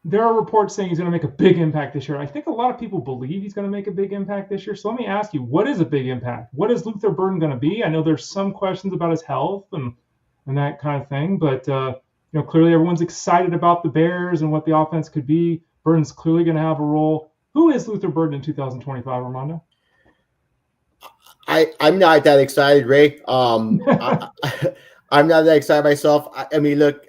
There are reports saying he's going to make a big impact this year. I think a lot of people believe he's going to make a big impact this year. So let me ask you, what is a big impact? What is Luther Burden going to be? I know there's some questions about his health and that kind of thing, but clearly everyone's excited about the Bears and what the offense could be. Burden's clearly going to have a role. Who is Luther Burden in 2025, Armando? I'm not that excited, Ray. I'm not that excited myself. I mean, look,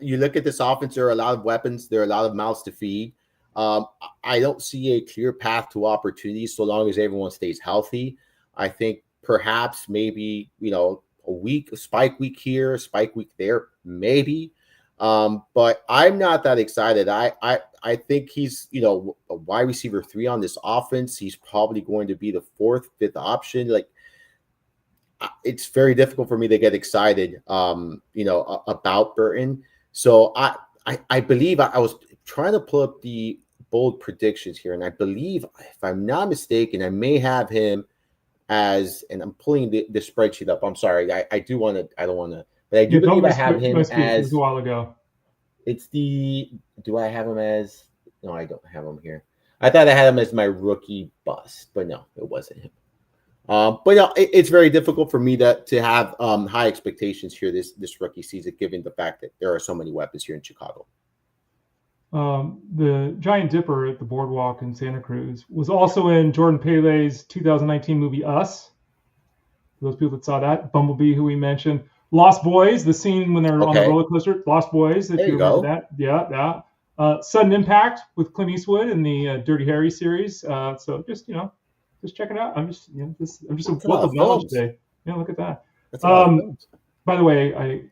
you look at this offense, there are a lot of weapons. There are a lot of mouths to feed. I don't see a clear path to opportunities so long as everyone stays healthy. I think perhaps maybe, a spike week here, a spike week there, maybe. But I'm not that excited. I think he's, a wide receiver 3 on this offense. He's probably going to be the 4th, 5th option. Like, it's very difficult for me to get excited, about Burton. So I believe I was trying to pull up the bold predictions here, and I believe, if I'm not mistaken, I may have him as, and I'm pulling the spreadsheet up. I'm sorry, I don't want to, but I do believe I have him as. It was a while ago. Do I have him as? No, I don't have him here. I thought I had him as my rookie bust, but no, it wasn't him. But no, it's very difficult for me to have high expectations here this rookie season, given the fact that there are so many weapons here in Chicago. The Giant Dipper at the Boardwalk in Santa Cruz was also in Jordan Pele's 2019 movie Us. For those people that saw that, Bumblebee, who we mentioned, Lost Boys, the scene when they're on the roller coaster, Lost Boys, if you remember that. Yeah. Sudden Impact with Clint Eastwood in the Dirty Harry series. So just check it out. I'm just a wealth of knowledge today. Yeah, look at that. By the way,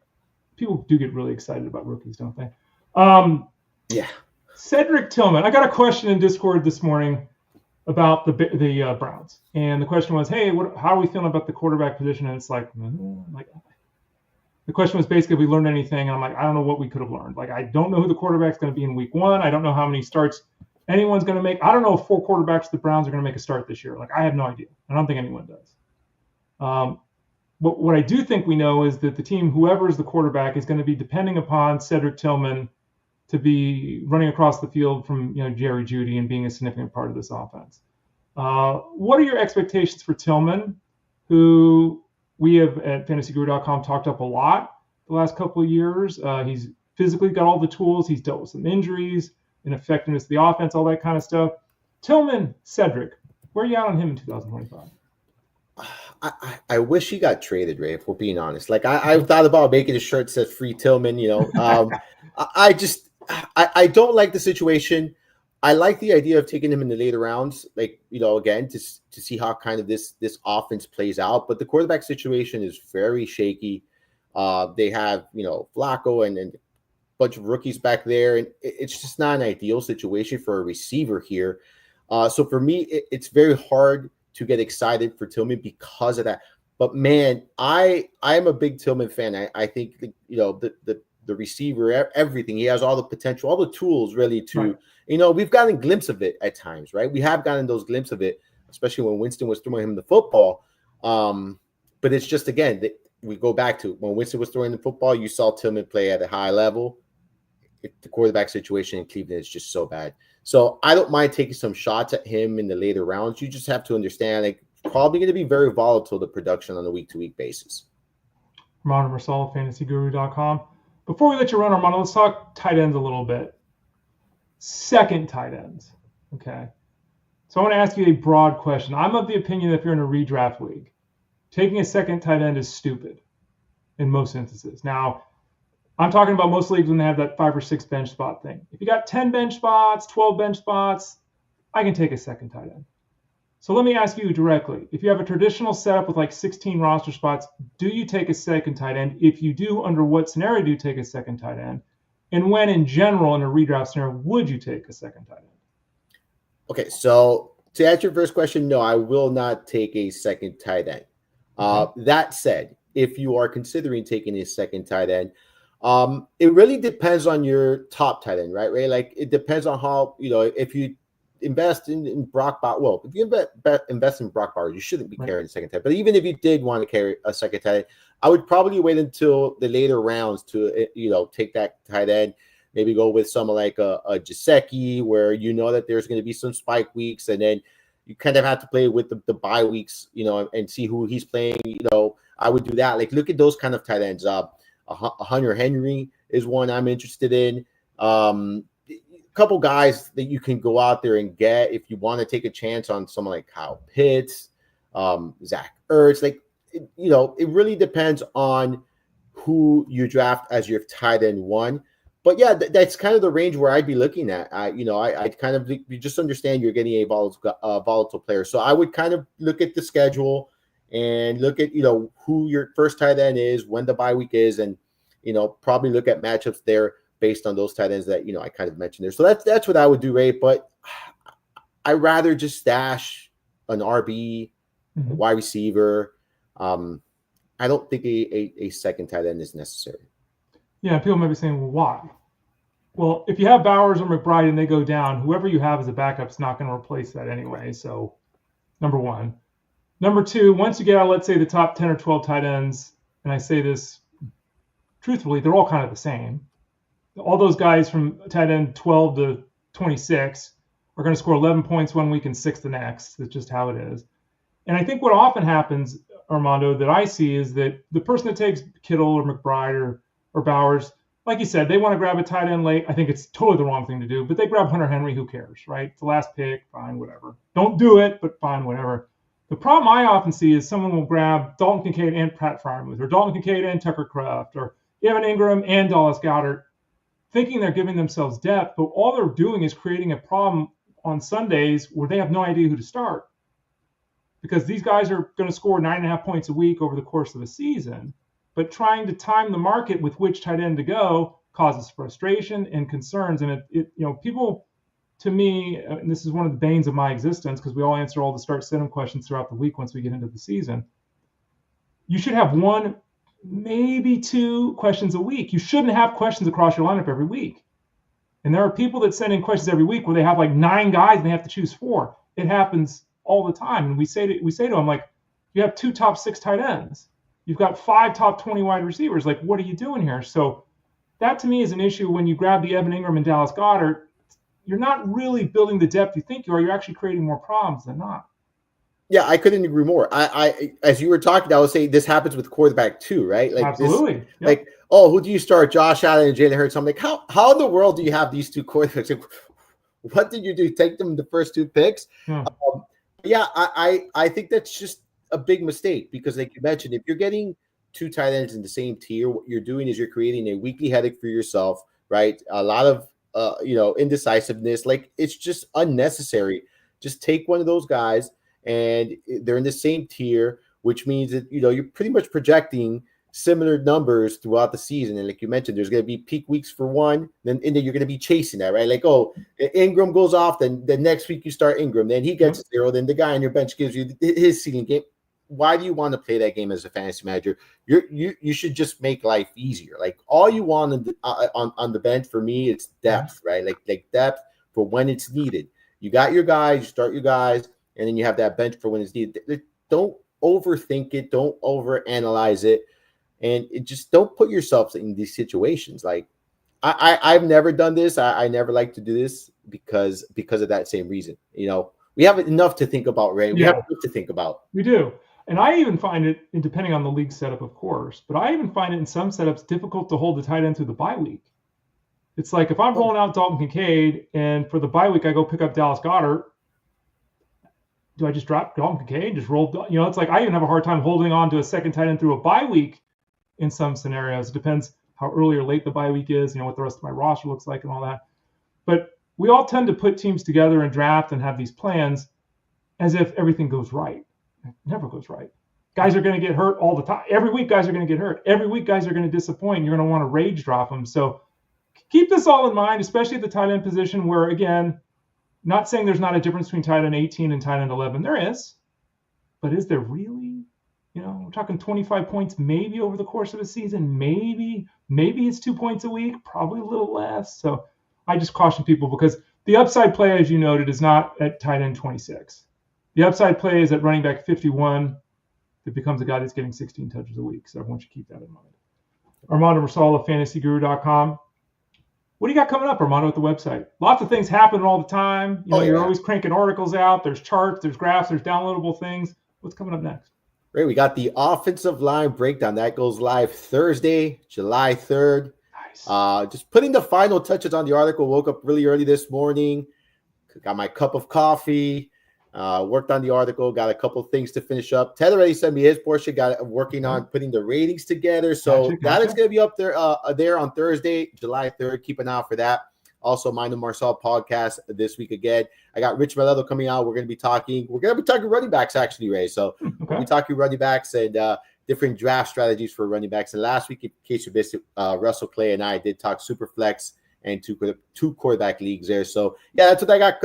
people do get really excited about rookies, don't they? Yeah. Cedric Tillman. I got a question in Discord this morning about the Browns, and the question was, "Hey, how are we feeling about the quarterback position?" And it's like, the question was basically, "Have we learned anything?" And I'm like, I don't know what we could have learned. Like, I don't know who the quarterback's going to be in week 1. I don't know how many starts anyone's going to make. I don't know if 4 quarterbacks the Browns are going to make a start this year. Like, I have no idea. I don't think anyone does. But what I do think we know is that the team, whoever is the quarterback, is going to be depending upon Cedric Tillman to be running across the field from Jerry Jeudy and being a significant part of this offense. What are your expectations for Tillman, who we have at fantasyguru.com talked up a lot the last couple of years? He's physically got all the tools. He's dealt with some injuries, ineffectiveness of the offense, all that kind of stuff. Tillman, Cedric, where are you at on him in 2025? I wish he got traded, Ray, if we're being honest. Like, I thought about making a shirt that says free Tillman, I don't like the situation. I like the idea of taking him in the later rounds, like, again, to see how kind of this offense plays out. But the quarterback situation is very shaky. They have, Flacco and a bunch of rookies back there, and it's just not an ideal situation for a receiver here. So for me, it's very hard to get excited for Tillman because of that. But man, I am a big Tillman fan. I think the receiver, everything, he has all the potential, all the tools really to, we've gotten a glimpse of it at times, right? We have gotten those glimpses of it, especially when Winston was throwing him the football. But it's just, again, we go back to when Winston was throwing the football, you saw Tillman play at a high level. The quarterback situation in Cleveland is just so bad. So I don't mind taking some shots at him in the later rounds. You just have to understand, like, probably going to be very volatile, the production on a week-to-week basis. Armando Marsal, fantasyguru.com. Before we let you run, Armando, let's talk tight ends a little bit. Second tight ends, okay? So I want to ask you a broad question. I'm of the opinion that if you're in a redraft league, taking a second tight end is stupid in most instances. Now, I'm talking about most leagues when they have that 5 or 6 bench spot thing. If you got 10 bench spots, 12 bench spots, I can take a second tight end. So let me ask you directly. If you have a traditional setup with like 16 roster spots, do you take a second tight end? If you do, under what scenario do you take a second tight end? And when, in general, in a redraft scenario, would you take a second tight end? Okay, so to answer your first question, no, I will not take a second tight end. That said, if you are considering taking a second tight end, it really depends on your top tight end, right? Like, it depends on how, if you invest in Brock Bowers. Well, if you invest in Brock Bowers, you shouldn't be carrying a second tight end. But even if you did want to carry a second tight end, I would probably wait until the later rounds to, take that tight end. Maybe go with someone like a Gesicki, where that there's going to be some spike weeks, and then you kind of have to play with the bye weeks, and see who he's playing. I would do that. Like, look at those kind of tight ends. A Hunter Henry is one I'm interested in. A couple guys that you can go out there and get if you want to take a chance on someone like Kyle Pitts, Zach Ertz. Like, it really depends on who you draft as your tight end one. But yeah, that's kind of the range where I'd be looking at. I kind of, you just understand you're getting a volatile player. So I would kind of look at the schedule and look at, who your first tight end is, when the bye week is, and, probably look at matchups there based on those tight ends that, I kind of mentioned there. So that's what I would do, Ray. But I'd rather just stash an RB, a wide receiver. I don't think a second tight end is necessary. Yeah, people might be saying, well, why? Well, if you have Bowers or McBride and they go down, whoever you have as a backup is not going to replace that anyway. So, number one. Number two, once you get out, let's say, the top 10 or 12 tight ends, and I say this truthfully, they're all kind of the same. All those guys from tight end 12 to 26 are going to score 11 points one week and 6 the next. That's just how it is. And I think what often happens, Armando, that I see is that the person that takes Kittle or McBride or Bowers, like you said, they want to grab a tight end late. I think it's totally the wrong thing to do, but they grab Hunter Henry, who cares, right? It's the last pick, fine, whatever. Don't do it, but fine, whatever. The problem I often see is someone will grab Dalton Kincaid and Pat Freiermuth, or Dalton Kincaid and Tucker Kraft, or Evan Ingram and Dallas Goedert, thinking they're giving themselves depth, but all they're doing is creating a problem on Sundays where they have no idea who to start. Because these guys are going to score 9.5 points a week over the course of a season, but trying to time the market with which tight end to go causes frustration and concerns. And people, to me, and this is one of the banes of my existence, because we all answer all the start-sit-'em questions throughout the week once we get into the season. You should have 1, maybe 2 questions a week. You shouldn't have questions across your lineup every week. And there are people that send in questions every week where they have like 9 guys and they have to choose 4. It happens all the time. And we say to them, like, you have 2 top 6 tight ends. You've got 5 top 20 wide receivers. Like, what are you doing here? So that to me is an issue when you grab the Evan Ingram and Dallas Goedert. You're not really building the depth you think you are. You're actually creating more problems than not. Yeah, I couldn't agree more. I as you were talking, I would say this happens with quarterback too, right? Like, absolutely. Yep. Like, oh, who do you start? Josh Allen and Jalen Hurts. I'm like, how in the world do you have these 2 quarterbacks? Like, what did you do? Take them the first 2 picks? Yeah, I think that's just a big mistake, because, like you mentioned, if you're getting 2 tight ends in the same tier, what you're doing is you're creating a weekly headache for yourself, right? A lot of indecisiveness. Like, it's just unnecessary. Just take one of those guys, and they're in the same tier, which means that you're pretty much projecting similar numbers throughout the season. And like you mentioned, there's going to be peak weeks for one, and then you're going to be chasing that, right? Like, oh, Ingram goes off, then the next week you start Ingram, then he gets 0, then the guy on your bench gives you his ceiling game. why do you want to play that game as a fantasy manager? You should just make life easier. Like all you want on the bench for me, it's depth, right? Like depth for when it's needed. You got your guys, you start your guys, and then you have that bench for when it's needed. Don't overthink it. Don't overanalyze it. And just don't put yourself in these situations. Like I've never done this. I never like to do this because of that same reason. We have enough to think about, Ray. We have enough to think about. We do. And I even find it, depending on the league setup, of course, but I even find it in some setups difficult to hold the tight end through the bye week. It's like if I'm rolling out Dalton Kincaid and for the bye week I go pick up Dallas Goedert, do I just drop Dalton Kincaid and just roll? It's like I even have a hard time holding on to a second tight end through a bye week in some scenarios. It depends how early or late the bye week is, what the rest of my roster looks like and all that. But we all tend to put teams together and draft and have these plans as if everything goes right. It never goes right. Guys are going to get hurt all the time. Every week, guys are going to get hurt. Every week, guys are going to disappoint. You're going to want to rage drop them. So keep this all in mind, especially at the tight end position where, again, not saying there's not a difference between tight end 18 and tight end 11. There is. But is there really? We're talking 25 points maybe over the course of a season. Maybe it's 2 points a week, probably a little less. So I just caution people because the upside play, as you noted, is not at tight end 26. The upside play is at running back 51. It becomes a guy that's getting 16 touches a week. So everyone should keep that in mind. Armando Marsal of FantasyGuru.com. What do you got coming up, Armando, at the website? Lots of things happening all the time. You're always cranking articles out. There's charts, there's graphs, there's downloadable things. What's coming up next? Great. We got the offensive line breakdown. That goes live Thursday, July 3rd. Nice. Just putting the final touches on the article. Woke up really early this morning. Got my cup of coffee. Worked on the article. Got a couple of things to finish up. Ted already sent me his portion. Got working on putting the ratings together. So that is going to be up there on Thursday, July 3rd. Keep an eye out for that. Also, Mind the Marsal podcast this week again. I got Rich Malletto coming out. We're going to be talking running backs, actually, Ray. So we'll be talking running backs and different draft strategies for running backs. And last week, in case you missed it, Russell Clay and I did talk super flex and two quarterback leagues there. So, that's what I got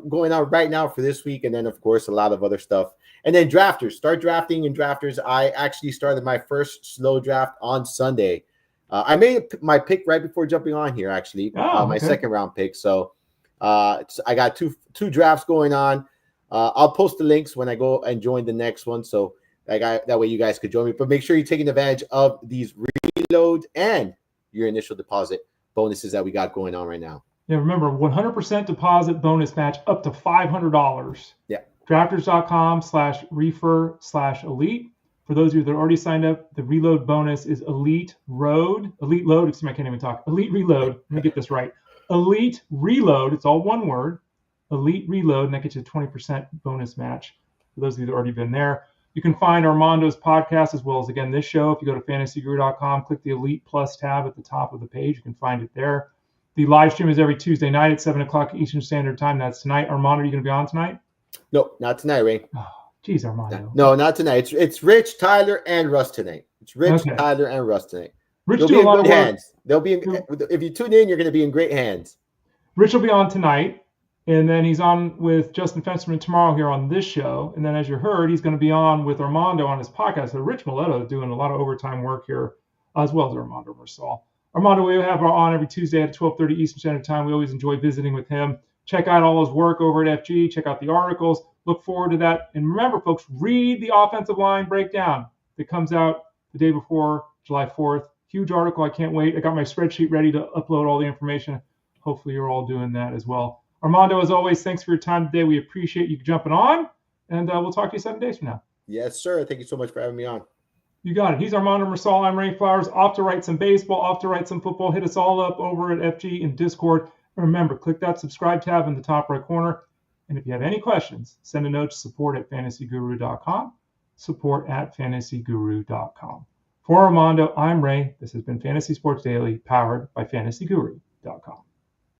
going on right now for this week. And then, of course, a lot of other stuff. And then drafters. Start drafting in drafters. I actually started my first slow draft on Sunday. I made my pick right before jumping on here, actually, my second round pick. So I got two drafts going on. I'll post the links when I go and join the next one. So that way you guys could join me. But make sure you're taking advantage of these reloads and your initial deposit bonuses that we got going on right now. Yeah, remember, 100% deposit bonus match up to $500. Yeah. Drafters.com/refer/elite. For those of you that are already signed up, the reload bonus is Elite Load. Excuse me, I can't even talk. Elite Reload. Let me get this right. Elite Reload. It's all one word. Elite Reload, and that gets you a 20% bonus match. For those of you that have already been there, you can find Armando's podcast as well as, again, this show. If you go to fantasyguru.com, click the Elite Plus tab at the top of the page. You can find it there. The live stream is every Tuesday night at 7 o'clock Eastern Standard Time. That's tonight. Armando, are you going to be on tonight? No, not tonight, Ray. Jeez, Armando. No, not tonight. It's Rich, Tyler, and Russ tonight. It's Rich, Tyler, and Russ tonight. Rich They'll be in good hands. They'll be if you tune in, you're going to be in great hands. Rich will be on tonight, and then he's on with Justin Fensterman tomorrow here on this show. And then, as you heard, he's going to be on with Armando on his podcast. So Rich Malletto is doing a lot of overtime work here, as well as Armando Marsal. Armando, we have on every Tuesday at 12:30 Eastern Standard Time. We always enjoy visiting with him. Check out all his work over at FG. Check out the articles. Look forward to that. And remember, folks, read the offensive line breakdown that comes out the day before July 4th. Huge article. I can't wait. I got my spreadsheet ready to upload all the information. Hopefully you're all doing that as well. Armando, as always, thanks for your time today. We appreciate you jumping on, and we'll talk to you 7 days from now. Yes, sir. Thank you so much for having me on. You got it. He's Armando Marsal. I'm Ray Flowers. Off to write some baseball, off to write some football. Hit us all up over at FG in Discord. And remember, click that subscribe tab in the top right corner. And if you have any questions, send a note to support@fantasyguru.com, support@fantasyguru.com. For Armando, I'm Ray. This has been Fantasy Sports Daily, powered by fantasyguru.com.